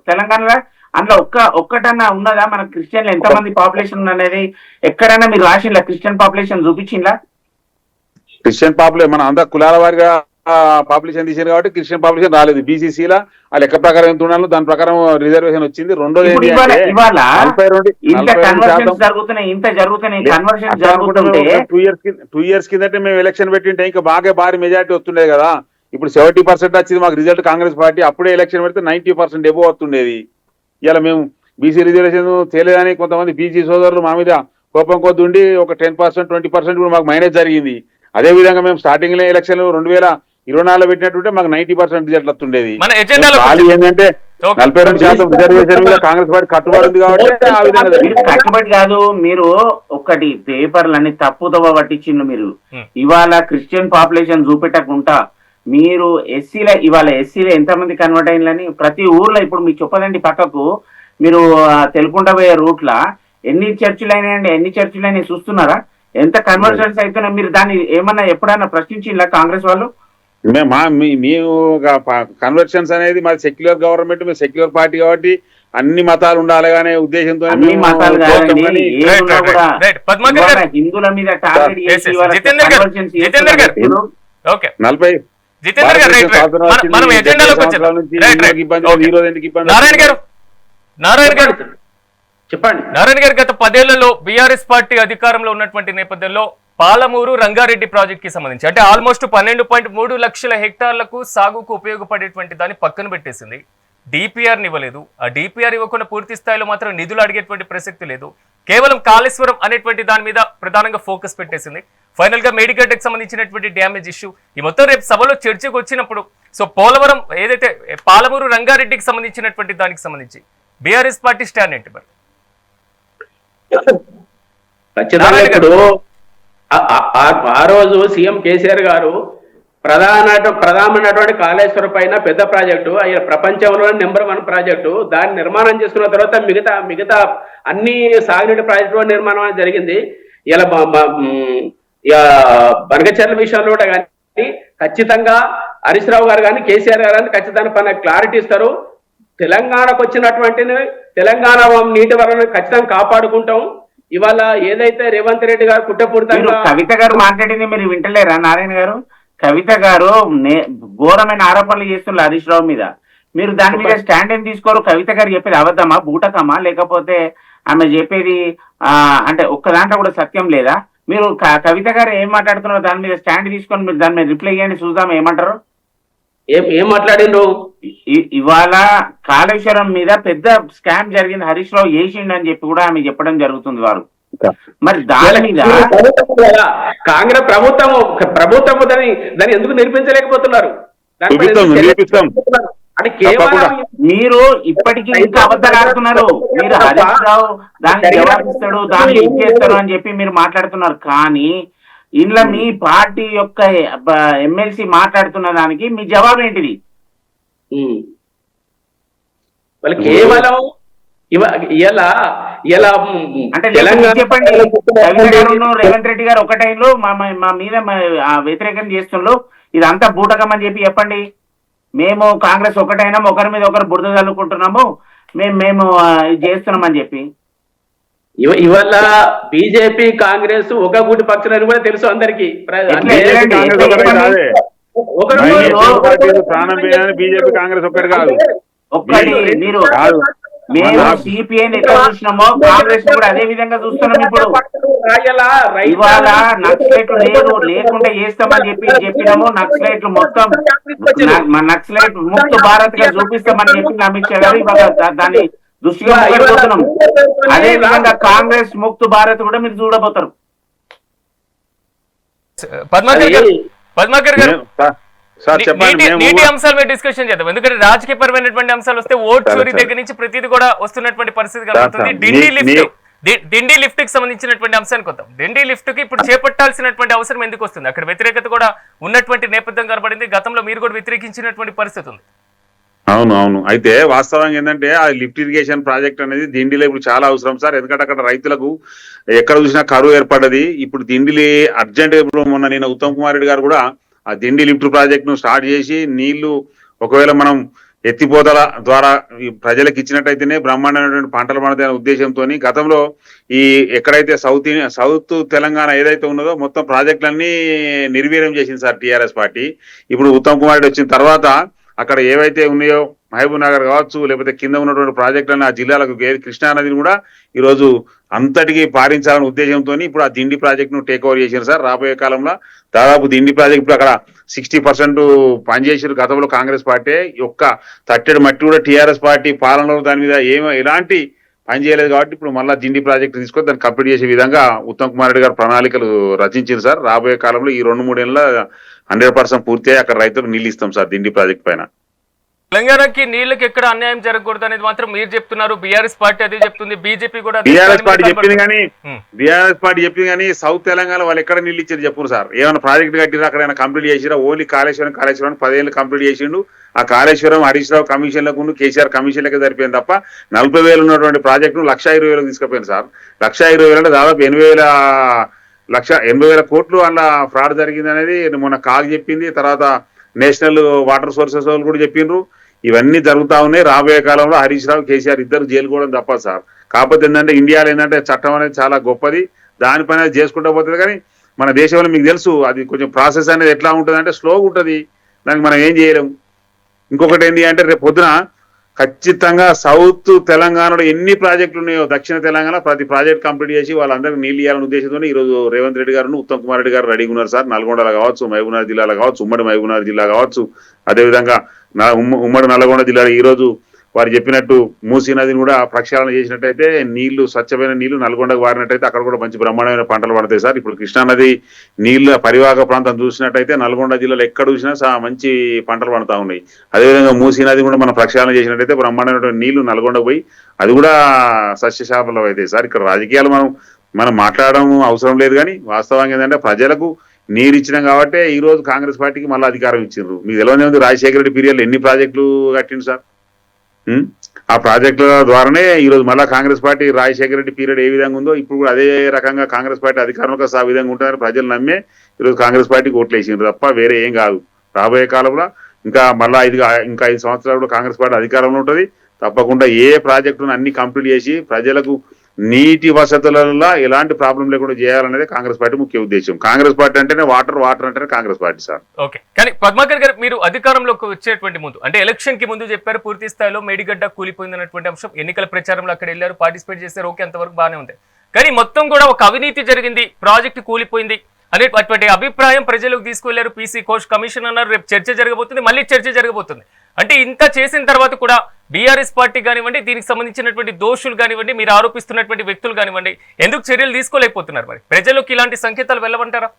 తెలంగాణలో? అందులో ఒక్కటన్నా ఉన్నదా మన క్రిస్టియన్లు ఎంతమంది పాపులేషన్ అనేది ఎక్కడైనా మీరు రాసిందా? క్రిస్టియన్ పాపులేషన్ చూపించిందా? క్రిస్టియన్ పాపులేషన్ మన అందరు కులాల వారిగా పాపులేషన్ తీసారు కాబట్టి క్రిస్టియన్ పాపులేషన్ రాలేదు. బీసీసీలా ఆ లెక్క ప్రకారం ఎంత ఉండాలో దాని ప్రకారం రిజర్వేషన్ వచ్చింది. రెండోది ఇప్పుడు ఏంటి అంటే ఇవాళ 42% ఇంత జరుగుతున్నాయి కన్వర్షన్ జరుగుతుంటే 2 years కిందటే మేము ఎలక్షన్ పెట్టింటే ఇంకా బాగా భారీ మెజారిటీ వస్తుండేది కదా. ఇప్పుడు 70% వచ్చింది మాకు రిజల్ట్. కాంగ్రెస్ పార్టీ అప్పుడే ఎలక్షన్ పెడితే 90% ఎబో వస్తుండేది. ఇలా మేము బీసీ రిజర్వేషన్ తేలేదని కొంతమంది బీసీ సోదరులు మా మీద కోపం కొద్ది ఉండి ఒక 10%, 20% కూడా మాకు మైనస్ జరిగింది. అదే విధంగా మేము స్టార్టింగ్ లో ఎలక్షన్ 2024 పెట్టినట్టుంటే మాకు 90% రిజల్ట్ వస్తుండేది. ఏంటంటే 42% రిజర్వేషన్ మీద కాంగ్రెస్ పార్టీ కట్టుబడి ఉంది కాబట్టి ఆ విధంగా కట్టుబడి కాదు. మీరు ఒకటి పేపర్లన్నీ తప్పుదోవ పట్టించిండు. మీరు ఇవాళ క్రిస్టియన్ పాపులేషన్ చూపెట్టకుండా మీరు ఇవాళ ఎస్సీలో ఎంతమంది కన్వర్ట్ అయినని ప్రతి ఊర్లో ఇప్పుడు మీకు చెప్పదండి. పక్కకు మీరు తెలుగుంట పోయే రూట్ల ఎన్ని చర్చిలు అయినాయండి, ఎన్ని చర్చిలు అయినాయి చూస్తున్నారా? ఎంత కన్వర్షన్స్ అవుతున్నాయి? మీరు దాన్ని ఏమన్నా ఎప్పుడైనా ప్రశ్నించిందా కాంగ్రెస్ వాళ్ళు? మేము కన్వర్షన్స్ అనేది మాది సెక్యులర్ గవర్నమెంట్, మేము సెక్యులర్ పార్టీ కాబట్టి అన్ని మతాలు ఉండాలి అనే ఉద్దేశంతో అన్ని మతాలు హిందువుల మీద చెప్పండి. నారాయణ గారు, గత 10 ఏళ్లలో బీఆర్ఎస్ పార్టీ అధికారంలో ఉన్నటువంటి నేపథ్యంలో పాలమూరు రంగారెడ్డి ప్రాజెక్ట్ కి సంబంధించి అంటే ఆల్మోస్ట్ 12.3 లక్షల హెక్టార్లకు సాగుకు ఉపయోగపడేటువంటి దాన్ని పక్కన పెట్టేసింది. డిపిఆర్ ఇవ్వలేదు. ఆ డిపిఆర్ ఇవ్వకుండా పూర్తి స్థాయిలో మాత్రం నిధులు అడిగేటువంటి ప్రసక్తి లేదు. కేవలం కాళేశ్వరం అనేటువంటి దాని మీద ప్రధానంగా ఫోకస్ పెట్టేసింది. ఫైనల్ గా మేడిగడ్డకు సంబంధించినటువంటి డ్యామేజ్ ఇష్యూ ఈ మొత్తం రేపు సభలో చర్చకు వచ్చినప్పుడు సో పోలవరం ఏదైతే పాలమూరు రంగారెడ్డికి సంబంధించినటువంటి దానికి సంబంధించి బీఆర్ఎస్ పార్టీ స్టాండ్ ఏంటి మరి? ఇప్పుడు ఆ రోజు సీఎం కేసీఆర్ గారు ప్రధానమైనటువంటి కాళేశ్వరం పైన పెద్ద ప్రాజెక్టు, ప్రపంచంలో నెంబర్ 1 ప్రాజెక్టు, దాన్ని నిర్మాణం చేసుకున్న తర్వాత మిగతా అన్ని సాగునీటి ప్రాజెక్టుల నిర్మాణం జరిగింది. ఇలా బనకచెర్ల విషయంలో కూడా కానీ ఖచ్చితంగా హరీష్ రావు గారు కానీ కేసీఆర్ గారు కానీ ఖచ్చితంగా పైన క్లారిటీ ఇస్తారు. తెలంగాణకు వచ్చినటువంటి తెలంగాణ నీటి వనరులను ఖచ్చితంగా కాపాడుకుంటాం. ఇవాళ ఏదైతే రేవంత్ రెడ్డి గారు కుట్రపూరితంగా కవిత గారు మాట్లాడింది మీరు వింటలేరా? నారాయణ గారు, కవిత గారు ఘోరమైన ఆరోపణలు చేస్తున్నారు హరీష్ రావు మీద. మీరు దాని మీద స్టాండ్ ఏం తీసుకోరు? కవిత గారు చెప్పేది అబద్ధమా, బూటకమా, లేకపోతే ఆమె చెప్పేది అంటే ఒక్క దాంట్లో కూడా సత్యం లేదా? మీరు కవిత గారు ఏం మాట్లాడుతున్నారో దాని మీద స్టాండ్ తీసుకొని మీరు దాని మీద రిప్లై ఇవ్వండి, చూద్దాం ఏమంటారు. ఏం మాట్లాడిండ్రు? ఇవాళ కాళేశ్వరం మీద పెద్ద స్కామ్ జరిగింది, హరీష్ రావు చేసిండు అని చెప్పి కూడా ఆమె చెప్పడం జరుగుతుంది. వారు మరి దాని మీద కాంగ్రెస్ ప్రభుత్వం దాన్ని ఎందుకు నిర్మించలేకపోతున్నారు? అంటే కేవలం మీరు ఇప్పటికీ ఇంకా అబద్ధాలు ఆడుతున్నారు. మీరు హరీష్ రావు దాన్ని జవాబిస్తాడు, దాన్ని ఇచ్చేస్తాడు అని చెప్పి మీరు మాట్లాడుతున్నారు. కానీ ఇంట్లో మీ పార్టీ యొక్క ఎమ్మెల్సీ మాట్లాడుతున్న దానికి మీ జవాబు ఏంటిది? కేవలం అంటే చెప్పండి. రేవంత్ రెడ్డి గారు ఒక టైంలో మా మీద వ్యతిరేకం చేస్తుండ్రు, ఇదంతా బూటకం అని చెప్పి చెప్పండి. మేము కాంగ్రెస్ ఒకటైనా ఒకరి మీద ఒకరు బురద చల్లుకుంటున్నాము, మేము ఇది చేస్తున్నామని చెప్పి. ఇవాళ బీజేపీ కాంగ్రెస్ ఒక గూటి పక్షులని కూడా తెలుసు అందరికి. బీజేపీ కాంగ్రెస్ ఒక్కటి కాదు. మీరు మేము సిపిఐని ఎట్లా చూసినామో కాంగ్రెస్ కూడా అదే విధంగా చూస్తున్నాం. ఇప్పుడు ఇవాళ నక్సలైట్లు లేకుండా చేస్తామని చెప్పినాము. నక్సలైట్లు మొత్తం నక్సలైట్ ముక్త భారత్ గా చూపిస్తామని చెప్పి అమిత్ షా గారు ఇవాళ దాన్ని దృష్టిగా పోతున్నాం. అదే విధంగా కాంగ్రెస్ ముక్త భారత్ కూడా మీరు చూడబోతారు. పద్మాకర్ గారు, నీటి అంశాల మీద డిస్కషన్ చేద్దాం. ఎందుకంటే రాజకీయ పరమైనటువంటి అంశాలు వస్తే ఓట్ చోరీ దగ్గర నుంచి ప్రతిదీ కూడా వస్తున్నటువంటి పరిస్థితి కలుగుతుంది. డిండి లిఫ్ట్ కి సంబంధించినటువంటి అంశానికి వద్దాం. డిండి లిఫ్ట్ కి ఇప్పుడు చేపట్టాల్సినటువంటి అవసరం ఎందుకు వస్తుంది? అక్కడ వ్యతిరేకత కూడా ఉన్నటువంటి నేపథ్యం కనబడింది. గతంలో మీరు కూడా వ్యతిరేకించినటువంటి పరిస్థితి ఉంది. అవును. అయితే వాస్తవంగా ఏంటంటే ఆ లిఫ్ట్ ఇరిగేషన్ ప్రాజెక్ట్ అనేది దిండిలో ఇప్పుడు చాలా అవసరం సార్. ఎందుకంటే అక్కడ రైతులకు ఎక్కడ చూసినా కరువు ఏర్పడ్డది. ఇప్పుడు దిండిలి అర్జెంట్, ఇప్పుడు మొన్న నేను ఉత్తమ్ కుమార్ రెడ్డి గారు కూడా ఆ దిండి లిఫ్ట్ ప్రాజెక్ట్ ను స్టార్ట్ చేసి నీళ్లు ఒకవేళ మనం ఎత్తిపోతల ద్వారా ఈ ప్రజలకు ఇచ్చినట్టయితేనే బ్రహ్మాండమైనటువంటి పంటలు పండుతాయనే ఉద్దేశంతో గతంలో ఈ ఎక్కడైతే సౌత్ తెలంగాణ ఏదైతే ఉన్నదో మొత్తం ప్రాజెక్టులన్నీ నిర్వీర్యం చేసింది సార్ టీఆర్ఎస్ పార్టీ. ఇప్పుడు ఉత్తమ్ కుమార్ రెడ్డి వచ్చిన తర్వాత అక్కడ ఏవైతే ఉన్నాయో మహబూబ్ నగర్ కావచ్చు, లేకపోతే కింద ఉన్నటువంటి ప్రాజెక్టులను ఆ జిల్లాలకు కృష్ణా నదిని కూడా ఈరోజు అంతటికి పారించాలనే ఉద్దేశంతో ఇప్పుడు ఆ దిండి ప్రాజెక్టును టేక్ ఓవర్ చేశారు సార్. రాబోయే కాలంలో దాదాపు దిండి ప్రాజెక్టు అక్కడ 60% పనిచేసారు గతంలో కాంగ్రెస్ పార్టీ. ఒక్క తట్టెడు మట్టి కూడా టీఆర్ఎస్ పార్టీ పాలనలో దాని మీద ఎలాంటి పని చేయలేదు కాబట్టి ఇప్పుడు మళ్ళీ దిండి ప్రాజెక్టు తీసుకొని దాన్ని కంప్లీట్ చేసే విధంగా ఉత్తమ్ కుమార్ రెడ్డి గారు ప్రణాళికలు రచించారు సార్. రాబోయే కాలంలో ఈ 2-3 ఏళ్ళ 100% పూర్తి అయ్యి అక్కడ రైతులకు నీళ్ళు ఇస్తాం సార్ దిండి ప్రాజెక్ట్ పైన. తెలంగాణకి నీళ్ళకి ఎక్కడ అన్యాయం జరగకూడదు అనేది మాత్రం మీరు చెప్తున్నారు, బీఆర్ఎస్ పార్టీ అదే చెప్తుంది, బీజేపీ కూడా బీఆర్ఎస్ పార్టీ చెప్పింది కానీ సౌత్ తెలంగాణ వాళ్ళు ఎక్కడ నీళ్ళు ఇచ్చారు చెప్పు సార్. ఏమైనా ప్రాజెక్ట్ కట్టిరా అక్కడ కంప్లీట్ చేసిరా? ఓన్లీ కాళేశ్వరం 10 ఏళ్ళు కంప్లీట్ చేసిండు. ఆ కాళేశ్వరం హరీష్ రావు కమిషన్లకు కేసీఆర్ కమిషన్లకే సరిపోయింది తప్ప 40,000 ఉన్నటువంటి ప్రాజెక్టు 1,20,000 తీసుకుపోయింది సార్. 1,20,000 అంటే దాదాపు 80,000 కోట్లు అలా ఫ్రాడ్ జరిగింది అనేది మొన్న కాగ్ చెప్పింది. తర్వాత నేషనల్ వాటర్ సోర్సెస్ వాళ్ళు కూడా చెప్పిండ్రు. ఇవన్నీ జరుగుతా ఉన్నాయి. రాబోయే కాలంలో హరీష్ రావు కేసీఆర్ ఇద్దరు జైలు కూడా తప్ప సార్. కాకపోతే ఏంటంటే ఇండియాలో ఏంటంటే చట్టం అనేది చాలా గొప్పది, దానిపైన చేసుకుంటూ పోతుంది. కానీ మన దేశంలో మీకు తెలుసు అది కొంచెం ప్రాసెస్ అనేది ఎట్లా ఉంటుంది అంటే స్లోగా ఉంటుంది, దానికి మనం ఏం చేయలేము. ఇంకొకటి ఏంటి అంటే రేపు పొద్దున ఖచ్చితంగా సౌత్ తెలంగాణలో ఎన్ని ప్రాజెక్టులు ఉన్నాయో దక్షిణ తెలంగాణ ప్రతి ప్రాజెక్ట్ కంప్లీట్ చేసి వాళ్ళందరికీ నీళ్ళు ఇవ్వాలనే ఉద్దేశంతో ఈరోజు రేవంత్ రెడ్డి గారు ఉత్తమ్ కుమార్ రెడ్డి గారు రెడీగా ఉన్నారు సార్. నల్గొండలో కావచ్చు, మహబూబ్నగర్ జిల్లాలో కావచ్చు, ఉమ్మడి మహబూబ్నగర్ జిల్లా కావచ్చు, అదేవిధంగా ఉమ్మడి నల్గొండ జిల్లాలో ఈరోజు వారు చెప్పినట్టు మూసీ నదిని కూడా ప్రక్షాళన చేసినట్టయితే నీళ్లు స్వచ్ఛమైన నీళ్లు నల్గొండకు వారినట్టయితే అక్కడ కూడా మంచి బ్రహ్మాండమైన పంటలు పడతాయి సార్. ఇప్పుడు కృష్ణానది నీళ్ల పరివాహక ప్రాంతం చూసినట్టయితే నల్గొండ జిల్లాలో ఎక్కడ చూసినా మంచి పంటలు పడతా ఉన్నాయి. అదేవిధంగా మూసీ నది కూడా మనం ప్రక్షాళన చేసినట్టయితే బ్రహ్మాండమైన నీళ్లు నల్గొండకు పోయి అది కూడా సస్యశాపలం అవుతాయి సార్. ఇక్కడ రాజకీయాలు మనం మాట్లాడడం అవసరం లేదు, కానీ వాస్తవంగా ఏంటంటే ప్రజలకు నీరు ఇచ్చినాం కాబట్టి ఈ రోజు కాంగ్రెస్ పార్టీకి మళ్ళీ అధికారం ఇచ్చిండ్రు. మీకు తెలియనే ఉంది రాజశేఖర రెడ్డి పీరియడ్లో ఎన్ని ప్రాజెక్టులు కట్టిండు సార్. ఆ ప్రాజెక్టుల ద్వారానే ఈరోజు మళ్ళీ కాంగ్రెస్ పార్టీ రాజశేఖర రెడ్డి పీరియడ్ ఏ విధంగా ఉందో ఇప్పుడు కూడా అదే రకంగా కాంగ్రెస్ పార్టీ అధికారంలో ఆ విధంగా ఉంటుందని ప్రజలు నమ్మే ఈరోజు కాంగ్రెస్ పార్టీకి ఓట్లు వేసిండ్రు తప్ప వేరే ఏం కాదు. రాబోయే కాలంలో ఇంకా మళ్ళీ 5 సంవత్సరాలు కూడా కాంగ్రెస్ పార్టీ అధికారంలో ఉంటుంది. తప్పకుండా ఏ ప్రాజెక్టును అన్ని కంప్లీట్ చేసి ప్రజలకు నీటి వసతులలో ఎలాంటి ప్రాబ్లం లేకుండా చేయాలనేది కాంగ్రెస్ పార్టీ ముఖ్య ఉద్దేశం. కాంగ్రెస్ పార్టీ అంటేనే వాటర్ అంటేనే కాంగ్రెస్ పార్టీ సార్. ఓకే, కానీ పద్మాకర్ గారు మీరు అధికారంలోకి వచ్చేటువంటి ముందు అంటే ఎలక్షన్ కి ముందు చెప్పారు పూర్తి స్థాయిలో మేడిగడ్డ కూలిపోయింది అన్నటువంటి అంశం. ఎన్నికల ప్రచారంలో అక్కడ వెళ్ళారు, పార్టిసిపేట్ చేశారు, ఓకే అంతవరకు బాగానే ఉంది. కానీ మొత్తం కూడా ఒక అవినీతి జరిగింది, ప్రాజెక్టు కూలిపోయింది అనేటువంటి అభిప్రాయం ప్రజలకు తీసుకువెళ్లారు. పీసీ కోస్ట్ కమిషన్ అన్నారు, రేపు చర్చ జరగబోతుంది, మళ్ళీ చర్చ జరగబోతుంది. అంటే ఇంత చేసిన తర్వాత కూడా బీఆర్ఎస్ పార్టీ కానివ్వండి, దీనికి సంబంధించినటువంటి దోషులు కానివ్వండి, మీరు ఆరోపిస్తున్నటువంటి వ్యక్తులు కానివ్వండి, ఎందుకు చర్యలు తీసుకోలేకపోతున్నారు? మరి ప్రజలకు ఇలాంటి సంకేతాలు వెళ్ళమంటారా?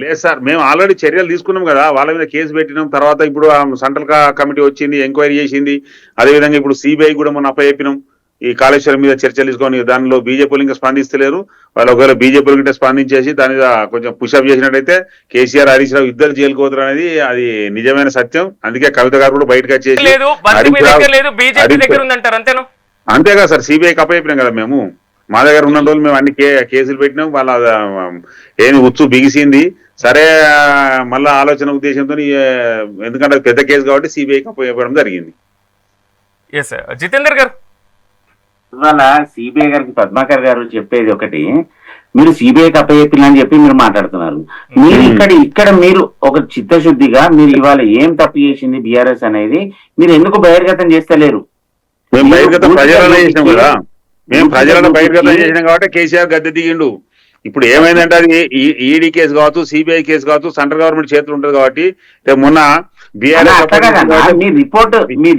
లేదు సార్, మేము ఆల్రెడీ చర్యలు తీసుకున్నాం కదా, వాళ్ళ మీద కేసు పెట్టినాం. తర్వాత ఇప్పుడు సెంట్రల్ కమిటీ వచ్చింది, ఎంక్వైరీ చేసింది. అదేవిధంగా ఇప్పుడు సిబిఐ కూడా మొన్న అప్పచెప్పినాం. ఈ కాళేశ్వరం మీద చర్చలు తీసుకొని దానిలో బీజేపీలు ఇంకా స్పందిస్తలేరు. వాళ్ళు ఒకవేళ బీజేపీలు గిట్ట స్పందించేసి దాని మీద కొంచెం పుషప్ చేసినట్టయితే కేసీఆర్ హరీష్ రావు ఇద్దరు జైలుకు పోతారు అనేది అది నిజమైన సత్యం. అందుకే కవిత గారు కూడా బయటకు వచ్చేసి అంతేగా సార్, సిబిఐకి అప్పచెప్పినాం కదా మేము. మా దగ్గర ఉన్న రోజులు మేము అన్ని కేసులు పెట్టినాం. వాళ్ళ ఏమి ఉచ్చు బిగిసింది. సరే మళ్ళా ఆలోచన ఉద్దేశంతో ఎందుకంటే పెద్ద కేసు కాబట్టి సిబిఐకి అప్పచెప్పడం జరిగింది. జితేందర్ గారు, ఇవాళ సిబిఐ గారికి పద్మాకర్ గారు చెప్పేది ఒకటి, మీరు సిబిఐకి అప్పచెప్పిలని చెప్పి మీరు మాట్లాడుతున్నారు. మీరు ఇక్కడ మీరు ఒక చిత్తశుద్ధిగా మీరు ఇవాళ ఏం తప్పు చేసింది బీఆర్ఎస్ అనేది మీరు ఎందుకు బహిర్గతం చేస్తలేరు? మేము బహిర్గతం ప్రజలను చేసినాం కదా, మేము ప్రజలను బహిర్గతం చేసినాం కాబట్టి కేసీఆర్ గద్దె దిగిండు. ఇప్పుడు ఏమైందంటే అది ఈడీ కేసు కావచ్చు, సిబిఐ కేసు కావచ్చు, సెంట్రల్ గవర్నమెంట్ చేతులు ఉంటుంది కాబట్టి మొన్న మీ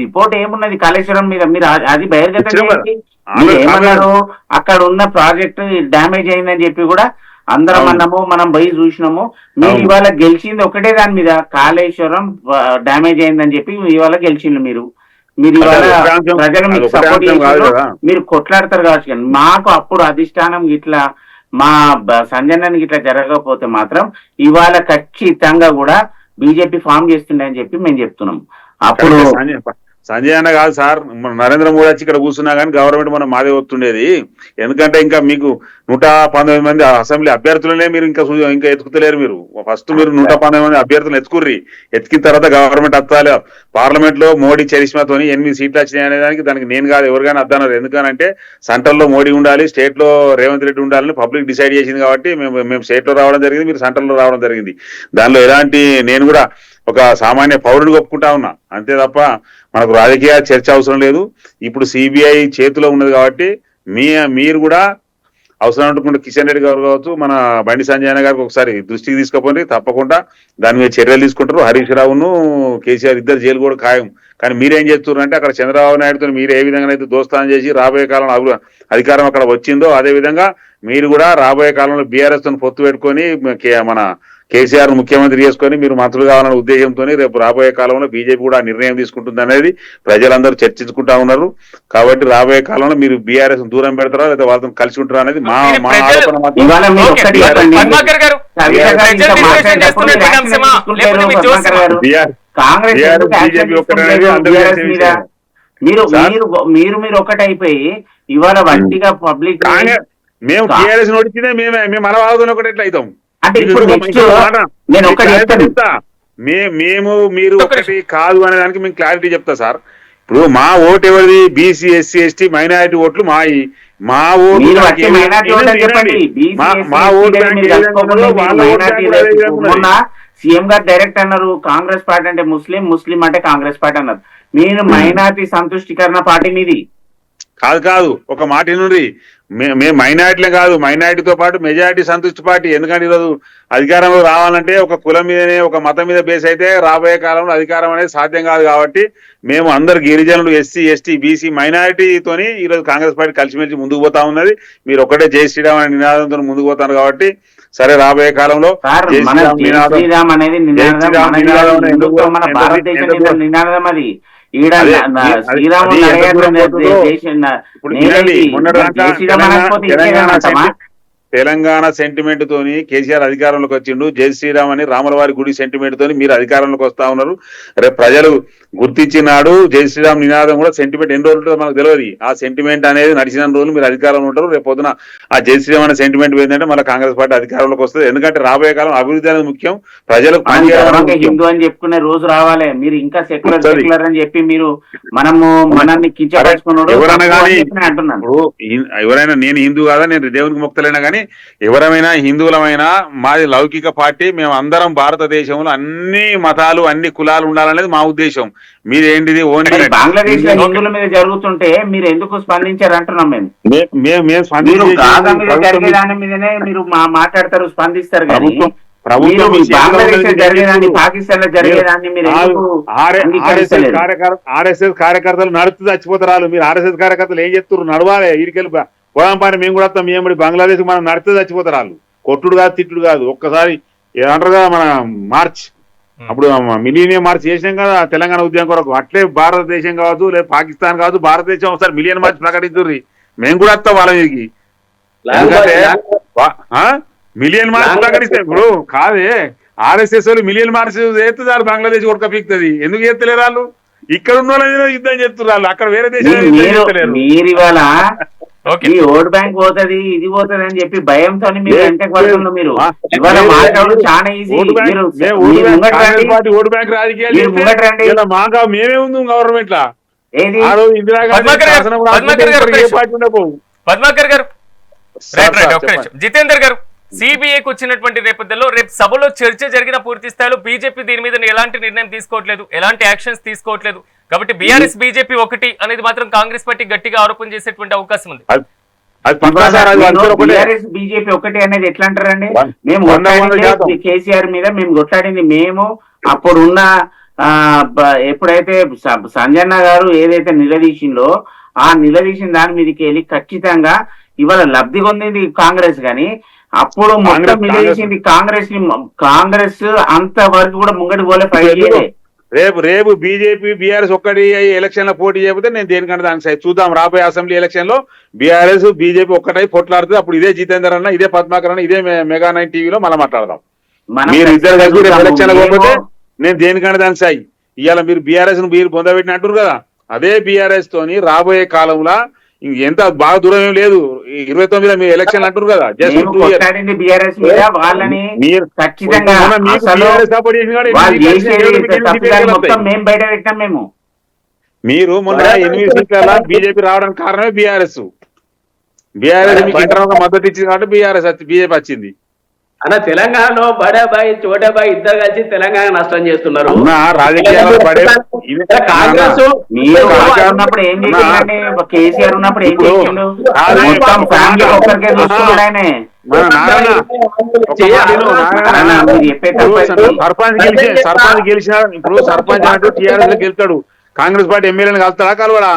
రిపోర్ట్ ఏమున్నది కాళేశ్వరం మీద? మీరు అది బహిర్గతం ఏమన్నారు? అక్కడ ఉన్న ప్రాజెక్ట్ డ్యామేజ్ అయిందని చెప్పి కూడా అందరం అన్నాము, మనం పోయి చూసినాము. మీరు ఇవాళ గెలిచింది ఒకటే దాని మీద, కాళేశ్వరం డ్యామేజ్ అయిందని చెప్పి ఇవాళ గెలిచిండ్రు. మీరు ఇవాళ ప్రజలు మీకు సపోర్ట్ చేసి మీరు కొట్లాడతారు కావచ్చు. కానీ మాకు అప్పుడు అధిష్టానం ఇట్లా మా సంజనానికి ఇట్లా జరగకపోతే మాత్రం ఇవాళ ఖచ్చితంగా కూడా బీజేపీ ఫామ్ చేస్తుండే అని చెప్పి మేము చెప్తున్నాం. అప్పుడు సంజయ్ అన్న కాదు సార్, మన నరేంద్ర మోడీ వచ్చి ఇక్కడ కూర్చున్నా కానీ గవర్నమెంట్ మనం మాదే వస్తుండేది. ఎందుకంటే ఇంకా మీకు 119 మంది అసెంబ్లీ అభ్యర్థులనే మీరు ఇంకా ఎత్తుకుతలేరు. మీరు ఫస్ట్ మీరు 119 మంది అభ్యర్థులు ఎత్తుకుర్రి. ఎత్తికిన తర్వాత గవర్నమెంట్ వస్తాలి. పార్లమెంట్ లో మోడీ చరిష్మాతోని 8 సీట్లు వచ్చినాయి అనేదానికి దానికి నేను కాదు ఎవరికైనా అద్దన్నారు. ఎందుకనంటే సెంట్రల్ లో మోడీ ఉండాలి, స్టేట్ లో రేవంత్ రెడ్డి ఉండాలని పబ్లిక్ డిసైడ్ చేసింది కాబట్టి మేము స్టేట్ లో రావడం జరిగింది, మీరు సెంట్రల్ లో రావడం జరిగింది. దానిలో ఎలాంటి నేను కూడా ఒక సామాన్య పౌరుడు ఒప్పుకుంటా ఉన్నా, అంతే తప్ప మనకు రాజకీయ చర్చ అవసరం లేదు. ఇప్పుడు సిబిఐ చేతిలో ఉన్నది కాబట్టి మీరు కూడా అవసరం అనుకుంటే కిషన్ రెడ్డి గారు కావచ్చు, మన బండి సంజయ్ గారికి ఒకసారి దృష్టికి తీసుకుపోండి. తప్పకుండా దాని మీద చర్యలు తీసుకుంటారు. హరీష్ రావును కేసీఆర్ ఇద్దరు జైలు కూడా ఖాయం. కానీ మీరేం చేస్తున్నారు అంటే అక్కడ చంద్రబాబు నాయుడుతో మీరు ఏ విధంగా అయితే దోస్తానం చేసి రాబోయే కాలంలో అధికారం అక్కడ వచ్చిందో అదే విధంగా మీరు కూడా రాబోయే కాలంలో బీఆర్ఎస్ తో పొత్తు పెట్టుకొని మన కేసీఆర్ ముఖ్యమంత్రి చేసుకొని మీరు మంత్రులు కావాలనే ఉద్దేశంతో రేపు రాబోయే కాలంలో బీజేపీ కూడా నిర్ణయం తీసుకుంటుంది అనేది ప్రజలందరూ చర్చించుకుంటా ఉన్నారు. కాబట్టి రాబోయే కాలంలో మీరు బీఆర్ఎస్ దూరం పెడతారా లేదా వాళ్ళతో కలిసి ఉంటారా అనేది మా ఆలోచన మాత్రం. మీరు ఒకటైపోయి ఇవాళ వంటిగా పబ్లిక్ మేము టీఆర్ఎస్ నడిచినే మేము అలవాదులు ఒకటి ఎట్లా అవుతాం అంటే ఇప్పుడు నేను ఒకటి చెప్తా, మేము మీరు ఒకటి కాదు అనే దానికి మేము క్లారిటీ చెప్తా సార్. ఇప్పుడు మా ఓటు ఎవరిది? బీసీ ఎస్సీ ఎస్టీ మైనారిటీ ఓట్లు మాయి. మా ఓటు మొన్న సీఎం గారు డైరెక్ట్ అన్నారు కాంగ్రెస్ పార్టీ అంటే ముస్లిం, ముస్లిం అంటే కాంగ్రెస్ పార్టీ అన్నారు. మీరు మైనారిటీ సంతుష్టికరణ పార్టీ మీది కాదు. ఒక మాట నుండి మేము మైనారిటీలే కాదు, మైనారిటీతో పాటు మెజారిటీ సంతృష్టి పార్టీ. ఎందుకంటే ఈరోజు అధికారంలో రావాలంటే ఒక కులం మీదనే ఒక మతం మీద బేస్ అయితే రాబోయే కాలంలో అధికారం అనేది సాధ్యం కాదు. కాబట్టి మేము అందరు గిరిజనులు ఎస్సీ ఎస్టీ బీసీ మైనారిటీతోని ఈరోజు కాంగ్రెస్ పార్టీ కలిసిమెలిసి ముందుకు పోతా ఉన్నది. మీరు ఒకటే జై శ్రీరామ్ అనే నినాదంతో ముందుకు పోతారు. కాబట్టి సరే రాబోయే కాలంలో శ్రీరామ్ అనేది మన భారతదేశం నినాదం. అది తెలంగాణ సెంటిమెంట్ తోని కేసీఆర్ అధికారంలోకి వచ్చిండు. జై శ్రీరామ్ అని రాములవారి గుడి సెంటిమెంట్ తోని మీరు అధికారంలోకి వస్తా ఉన్నారు. రేపు ప్రజలు గుర్తించినాడు జై శ్రీరామ్ నినాదం కూడా సెంటిమెంట్ ఎన్ని రోజులు మనకు తెలియదు. ఆ సెంటిమెంట్ అనేది నడిచిన రోజులు మీరు అధికారంలో ఉంటారు. రేపు పొద్దున ఆ జై శ్రీరామ్ అనే సెంటిమెంట్ ఏంటంటే మళ్ళీ కాంగ్రెస్ పార్టీ అధికారంలోకి వస్తుంది. ఎందుకంటే రాబోయే కాలం అభివృద్ధి అనేది ముఖ్యం, ప్రజలకు హిందూ అని చెప్పుకునే రోజు రావాలి. మీరు ఇంకా సెక్యులర్ అని చెప్పి మీరు మనల్ని కించపరుచుకున్నాడు ఎవరైనా కానీ ఎవరైనా నేను హిందూ కాదా, నేను దేవునికి మొక్తలేనా కానీ ఎవరైనా హిందువులమైనా మాది లౌకిక పార్టీ. మేము అందరం భారతదేశంలో అన్ని మతాలు అన్ని కులాలు ఉండాలనేది మా ఉద్దేశం. మీరేంటిది ఓన్లీ బంగ్లాదేశ్ లో హిందువుల మీద జరుగుతుంటే మీరు ఎందుకు స్పందించారు అంటున్నాం. మేము జరిగేదాని మీదనే మీరు మాట్లాడతారు, స్పందిస్తారు. కానీ బంగ్లాదేశ్ లో జరిగేదాన్ని పాకిస్తాన్ లో జరిగేదాన్ని మీరు ఆర్ఎస్ఎస్ కార్యకర్తలు నడుస్తూ చచ్చిపోతారు. మీరు ఆర్ఎస్ఎస్ కార్యకర్తలు ఏం చెప్తారు? నడవాలి ఈడికెళ్ళి పోదాం పని మేము కూడా వస్తాం. మేము బంగ్లాదేశ్ మనం నడితే చచ్చిపోతారు వాళ్ళు. కొట్టుడు కాదు తిట్టుడు కాదు. ఒక్కసారి ఏమంటారు కదా మన మార్చ్ అప్పుడు మిలీనియం మార్చ్ చేసినాం కదా తెలంగాణ ఉద్యమం కొరకు. అట్లే భారతదేశం కావచ్చు లేదు పాకిస్తాన్ కావచ్చు భారతదేశం ఒకసారి మిలియన్ మార్చ్ ప్రకటించుర్రి. మేము కూడా వస్తాం వాళ్ళ మీదకి. ఎందుకంటే మిలియన్ మార్చ్ ప్రకటిస్తే ఇప్పుడు కాదే ఆర్ఎస్ఎస్ వాళ్ళు మిలియన్ మార్చ్ చేస్తే చాలు బంగ్లాదేశ్ కొడుక పీక్తుంది. ఎందుకు చేస్తలేరు వాళ్ళు? ఇక్కడ ఉన్న వాళ్ళ యుద్ధం చేస్తున్నారు వాళ్ళు, అక్కడ వేరే దేశం. మీరు ఇవాళ ఈ ఓట్ బ్యాంక్ పోతుంది ఇది పోతుంది అని చెప్పి భయంతో మీరు వెంటకి పడుతున్నారు. మీరు ఇవాళ మాట్లాడు చాలా ఈజీ. ఓటు బ్యాంక్ రాజకీయాలు మాగా మేమే ఉంది గవర్నమెంట్ లా. పద్మాకర్ గారు జితేందర్ గారు సిబిఐకి వచ్చినటువంటి నేపథ్యంలో రేపు సభలో చర్చ జరిగిన పూర్తి స్థాయిలో బీజేపీ దీని మీద ఎలాంటి నిర్ణయం తీసుకోవట్లేదు, ఎలాంటి యాక్షన్స్ తీసుకోవట్లేదు. కాబట్టి బీఆర్ఎస్ బీజేపీ ఒకటి అనేది మాత్రం కాంగ్రెస్ పార్టీ గట్టిగా ఆరోపణ చేసేటువంటి అవకాశం ఉంది. బీజేపీ ఒకటి అనేది ఎట్లా అంటారండి? మేము కేసీఆర్ మీద మేము కొట్లాడింది మేము అప్పుడున్న ఎప్పుడైతే సంజన్న గారు ఏదైతే నిలదీసిందో ఆ నిలదీసిన దాని మీదకి వెళ్ళి ఖచ్చితంగా ఇవాళ లబ్ధి పొందింది కాంగ్రెస్. కానీ అప్పుడు మొత్తం నిలదీసింది కాంగ్రెస్ అంత వరకు కూడా ముంగడి పోలే ఫైట్ చేయలే. రేపు బీజేపీ బీఆర్ఎస్ ఒక్కటి ఎలక్షన్ లో పోటీ చేయకపోతే నేను దేనికంటే దానికి చూద్దాం. రాబోయే అసెంబ్లీ ఎలక్షన్ లో బీఆర్ఎస్ బీజేపీ ఒక్కటై పొట్లాడుతుంది. అప్పుడు ఇదే జితేందర్ అన్న ఇదే పద్మాకర్ అన్న ఇదే మెగా 9 టీవీలో మళ్ళీ మాట్లాడదాం. మీరు ఇద్దరు కలిసి రేపు ఎలక్షన్ పోతే నేను దేనికంటే దానికి సాయి. ఇవాళ మీరు బీఆర్ఎస్ మీరు పొందబెట్టిన అంటారు కదా, అదే బీఆర్ఎస్ తోని రాబోయే కాలంలో ఎంత బాగా దూరం ఏం లేదు. 29 మీరు ఎలక్షన్ అంటారు కదా, జస్ట్ మేము 2 years. కొట్లాడింది బీఆర్ఎస్ మీద, వాళ్ళని మీరు ఖచ్చితంగా మీకు అసలు BRS support చేసిన వాడు వాళ్ళు ఎన్ని చేసేది సీట్లు తప్పిదాలు వస్తాయి? మొత్తం మేము బయట పెట్టాం. మేము మీరు మొన్న 8 సీట్ల బీజేపీ రావడానికి కారణమే బీఆర్ఎస్ మీకు ఇంటర్నల్ గా మద్దతు ఇచ్చింది కాబట్టి బీజేపీ వచ్చింది. అన్న తెలంగాణలో బడాబాయి చోటాబాయి ఇద్దరు కలిసి తెలంగాణ నష్టం చేస్తున్నారు. రాజకీయాల్లో కాంగ్రెస్ మీరు ఉన్నప్పుడు ఏం చేసిందండి? కేసీఆర్ ఉన్నప్పుడు ఏం చేసిండు? మొత్తం ఫ్యామిలీ ఒక్కరికే చూసుకున్నాడు ఆయన. సర్పంచ్ గెలిచిన ఇప్పుడు సర్పంచ్ అంటూ టీఆర్ఎస్ లో గెలుతాడు, కాంగ్రెస్ పార్టీ ఎమ్మెల్యేని కలుస్తాడా కలవడా?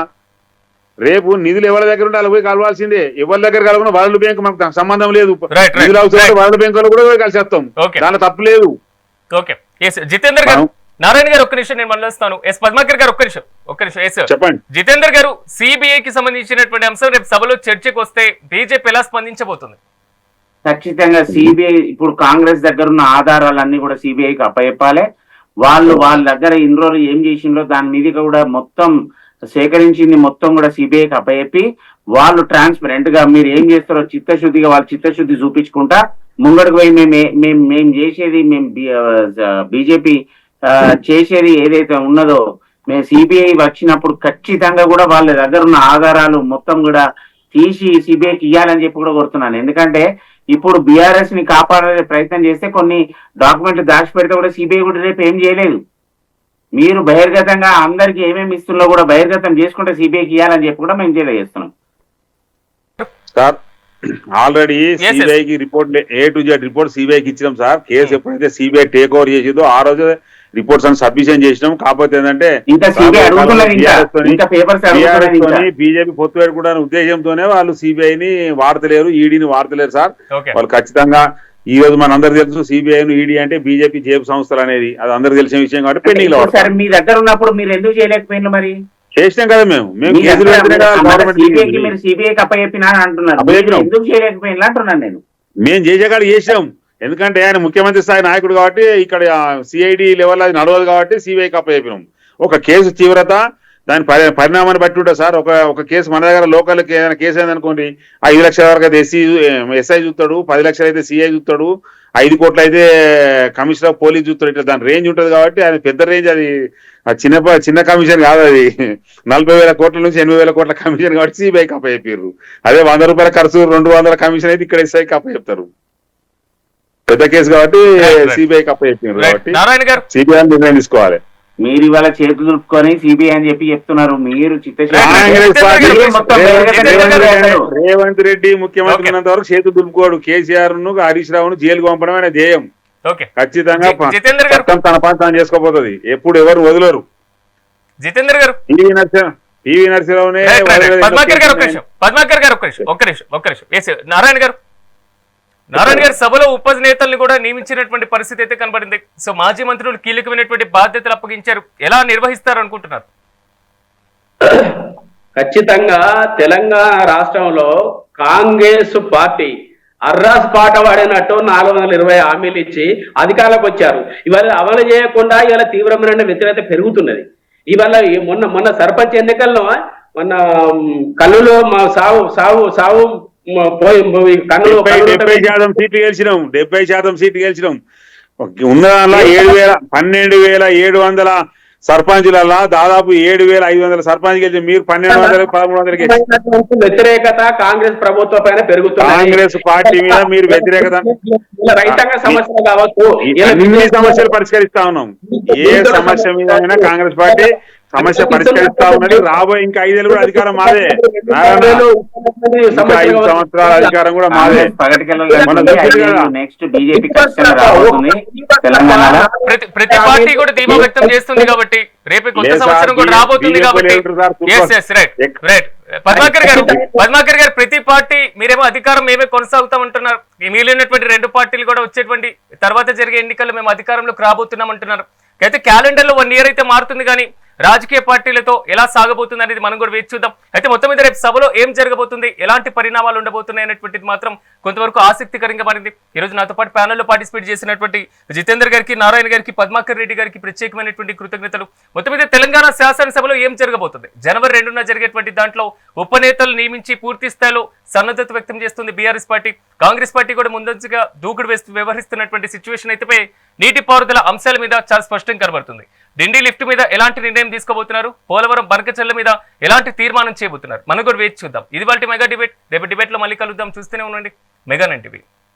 రేపు నిధులు ఎవరి దగ్గర ఉంటే అలా పోయి కలవాల్సిందే. ఎవరి దగ్గర కలవకుండా వరల్డ్ బ్యాంక్ మనకు సంబంధం లేదు. నిధులు అవసరం వరల్డ్ బ్యాంక్ లో కూడా పోయి కలిసేస్తాం, దాంట్లో తప్పు లేదు. ఓకే జితేందర్ గారు, నారాయణ గారు ఒక్క నిమిషం నేను మళ్ళీ ఎస్ పద్మాకర్ గారు ఒక్క నిమిషం ఎస్ చెప్పండి. జితేందర్ గారు, సిబిఐకి సంబంధించినటువంటి అంశం రేపు సభలో చర్చకు వస్తే బీజేపీ ఎలా స్పందించబోతుంది? ఖచ్చితంగా సిబిఐ ఇప్పుడు కాంగ్రెస్ దగ్గర ఉన్న ఆధారాలన్నీ కూడా సిబిఐకి అప్పచెప్పాలి. వాళ్ళ దగ్గర ఇన్ని రోజులు ఏం చేసిండ్రో దాని మీద కూడా మొత్తం సేకరించింది మొత్తం కూడా సిబిఐకి అప్పచెప్పి వాళ్ళు ట్రాన్స్పరెంట్ గా మీరు ఏం చేస్తారో చిత్తశుద్ధిగా వాళ్ళు చిత్తశుద్ధి చూపించుకుంటా ముంగడికి పోయి మేము చేసేది బీజేపీ చేసేది ఏదైతే ఉన్నదో మేము సిబిఐ వచ్చినప్పుడు ఖచ్చితంగా కూడా వాళ్ళ దగ్గర ఉన్న ఆధారాలు మొత్తం కూడా తీసి సిబిఐకి ఇవ్వాలని చెప్పి కూడా కోరుతున్నాను. ఎందుకంటే ఇప్పుడు బీఆర్ఎస్ ని కాపాడే ప్రయత్నం చేస్తే కొన్ని డాక్యుమెంట్లు దాచిపెడితే కూడా సిబిఐ కూడా రేపు ఏం చేయలేదు. మీరు బహిర్గతంగా అందరికి ఏమేమి ఇస్తున్నా కూడా బహిర్గతం చేసుకుంటే సిబిఐకి ఇవ్వాలని చెప్పి కూడా మేము తెలియజేస్తున్నాం. సార్ ఆల్రెడీ సిబిఐకి report A to Z report సిబిఐకి ఇచ్చినాం సార్. కేసు ఎప్పుడైతే సిబిఐ టేక్ ఓవర్ చేసిందో ఆ రోజు రిపోర్ట్స్ అని సబ్మిషన్ చేసినాం. కాకపోతే ఏంటంటే బీజేపీ పొత్తు పెట్టుకునే ఉద్దేశంతోనే వాళ్ళు సిబిఐని వాడతలేరు, ఈడీని వాడతలేరు సార్. వాళ్ళు ఖచ్చితంగా ఈ రోజు మన అందరికి తెలుసు సిబిఐ ఈడీ అంటే బీజేపీ జేబు సంస్థలు అనేది, అది అందరికి తెలిసిన విషయం కాబట్టి పెండింగ్ లో మీ దగ్గర ఉన్నప్పుడు మీరు ఎందుకు చేయలేకపోయినా మరి చేసినాం కదా మేము సిబిఐకి అప్పచెప్పినా అంటున్నారు, ఎందుకు చేయలేకపోయినా అంటున్నాను నేను. మేము చేసేకాడ చేసినాం, ఎందుకంటే ఆయన ముఖ్యమంత్రి స్థాయి నాయకుడు కాబట్టి ఇక్కడ సిఐడి లెవెల్ అది నడవదు కాబట్టి సిబిఐకి అప్పచెప్పినాం. ఒక కేసు తీవ్రత దాని పరిణామాన్ని బట్టి ఉంటుంది సార్. ఒక కేసు మన దగ్గర లోకల్కి ఏదైనా కేసు అయిందనుకోండి 5 లక్షల వరకు అయితే ఎస్ఐ చూస్తాడు, 10 లక్షలు అయితే సిఐ చూస్తాడు, 5 కోట్లు అయితే కమిషనర్ ఆఫ్ పోలీస్ చూస్తాడు. ఇట్లా దాని రేంజ్ ఉంటుంది కాబట్టి అది పెద్ద రేంజ్, అది చిన్న కమిషన్ కాదు, అది 40,000 కోట్ల నుంచి 80,000 కోట్ల కమిషన్ కాబట్టి సిబిఐకి అప్పచెప్పారు. అదే 100 రూపాయల ఖర్చు 200 కమిషన్ అయితే ఇక్కడ ఎస్ఐకి అప్పచెప్తారు. పెద్ద కేసు కాబట్టి సిబిఐకి అప్పచెప్పారు కాబట్టి సిబిఐ నిర్ణయం తీసుకోవాలి. మీరు ఇవాళ చేతులు దులుపుకొని సిబిఐ అని చెప్పి చెప్తున్నారు. మీరు రేవంత్ రెడ్డి ముఖ్యమంత్రి ఉన్నంత వరకు చేతులు దులుపుకోడు. కేసీఆర్ ను హరీష్ రావును జైలుకు పంపడం అనే ధ్యేయం. ఖచ్చితంగా తన పని తాను చేసుకోబోతుంది. ఎప్పుడు ఎవరు వదలరు. జితేందర్ గారు, పివి నరసింహరావునే నారాయణ గారు సభలో ఉపనేతల్ని కూడా నియమించినటువంటి పరిస్థితి అయితే కనబడింది. సో మాజీ మంత్రులు కీలకమైనటువంటి బాధ్యతలు అప్పగించారు, ఎలా నిర్వహిస్తారు అనుకుంటున్నారు? ఖచ్చితంగా తెలంగాణ రాష్ట్రంలో కాంగ్రెస్ పార్టీ అర్రాస్ పాట వాడినట్టు 420 హామీలు ఇచ్చి అధికారంలోకి వచ్చారు. ఇవాళ అమలు చేయకుండా ఇవాళ తీవ్రమైన వ్యతిరేకత పెరుగుతున్నది. ఇవాళ మొన్న సర్పంచ్ ఎన్నికల్లో మొన్న కల్లులో మా సావు 70% సీట్లు గెలిచినాం. ఉన్న 12,700 సర్పంచుల దాదాపు 7,500 సర్పంచ్ గెలిచి మీరు 1,200-1,300 వ్యతిరేకత కాంగ్రెస్ ప్రభుత్వం పైన పెరుగుతుంది. కాంగ్రెస్ పార్టీ మీద మీరు వ్యతిరేకత, రైతాంగ సమస్యలు కావచ్చు, అన్ని సమస్యలు పరిష్కరిస్తా ఉన్నాం. ఏ సమస్య మీద అయినా కాంగ్రెస్ పార్టీ సమస్య పరిష్కరిస్తా ఉన్నది. రాబోయే ఇంకా 5 ఏళ్ళు కూడా అధికారం మాదే, 5 సంవత్సరాల అధికారం కూడా మాదే. ప్రతి పార్టీ కూడా ధీమా వ్యక్తం చేస్తుంది కాబట్టి రేపు కొత్త సంవత్సరం కూడా రాబోతుంది కాబట్టి. పద్మాకర్ గారు, ప్రతి పార్టీ మీరేమో అధికారం మేమే కొనసాగుతామంటున్నారు, మిగిలినటువంటి 2 పార్టీలు కూడా వచ్చేటువంటి తర్వాత జరిగే ఎన్నికల్లో మేము అధికారంలోకి రాబోతున్నాం అంటున్నారు. అయితే క్యాలెండర్ లో 1 year అయితే మారుతుంది కానీ రాజకీయ పార్టీలతో ఎలా సాగబోతుంది అనేది మనం కూడా వేచి చూద్దాం. అయితే మొత్తం మీద రేపు సభలో ఏం జరగబోతుంది, ఎలాంటి పరిణామాలు ఉండబోతున్నాయి అనేటువంటిది మాత్రం కొంతవరకు ఆసక్తికరంగా మారింది. ఈ రోజు నాతో పాటు ప్యానెల్లో పార్టిసిపేట్ చేసినటువంటి జితేందర్ గారికి, నారాయణ గారికి, పద్మాకర్ రెడ్డి గారికి ప్రత్యేకమైనటువంటి కృతజ్ఞతలు. మొత్తం మీద తెలంగాణ శాసనసభలో ఏం జరగబోతుంది, జనవరి 2న జరిగేటువంటి దాంట్లో ఉపనేతలు నియమించి పూర్తి స్థాయిలో సన్నద్ధత వ్యక్తం చేస్తుంది బీఆర్ఎస్ పార్టీ. కాంగ్రెస్ పార్టీ కూడా ముందంజగా దూకుడు వ్యవహరిస్తున్నటువంటి సిచ్యువేషన్ అయితే నీటిపారుదల అంశాల మీద చాలా స్పష్టంగా కనబడుతుంది. డిండి లిఫ్ట్ మీద ఎలాంటి నిర్ణయం తీసుకోబోతున్నారు, పోలవరం బనకచెర్ల మీద ఎలాంటి తీర్మానం చేయబోతున్నారు, మనం కూడా వేచి చూద్దాం. ఇది వాళ్ళ మెగా డిబేట్. రేపు డిబేట్ లో మళ్ళీ కలుద్దాం. చూస్తూనే ఉండండి మెగా 9 టీవీ.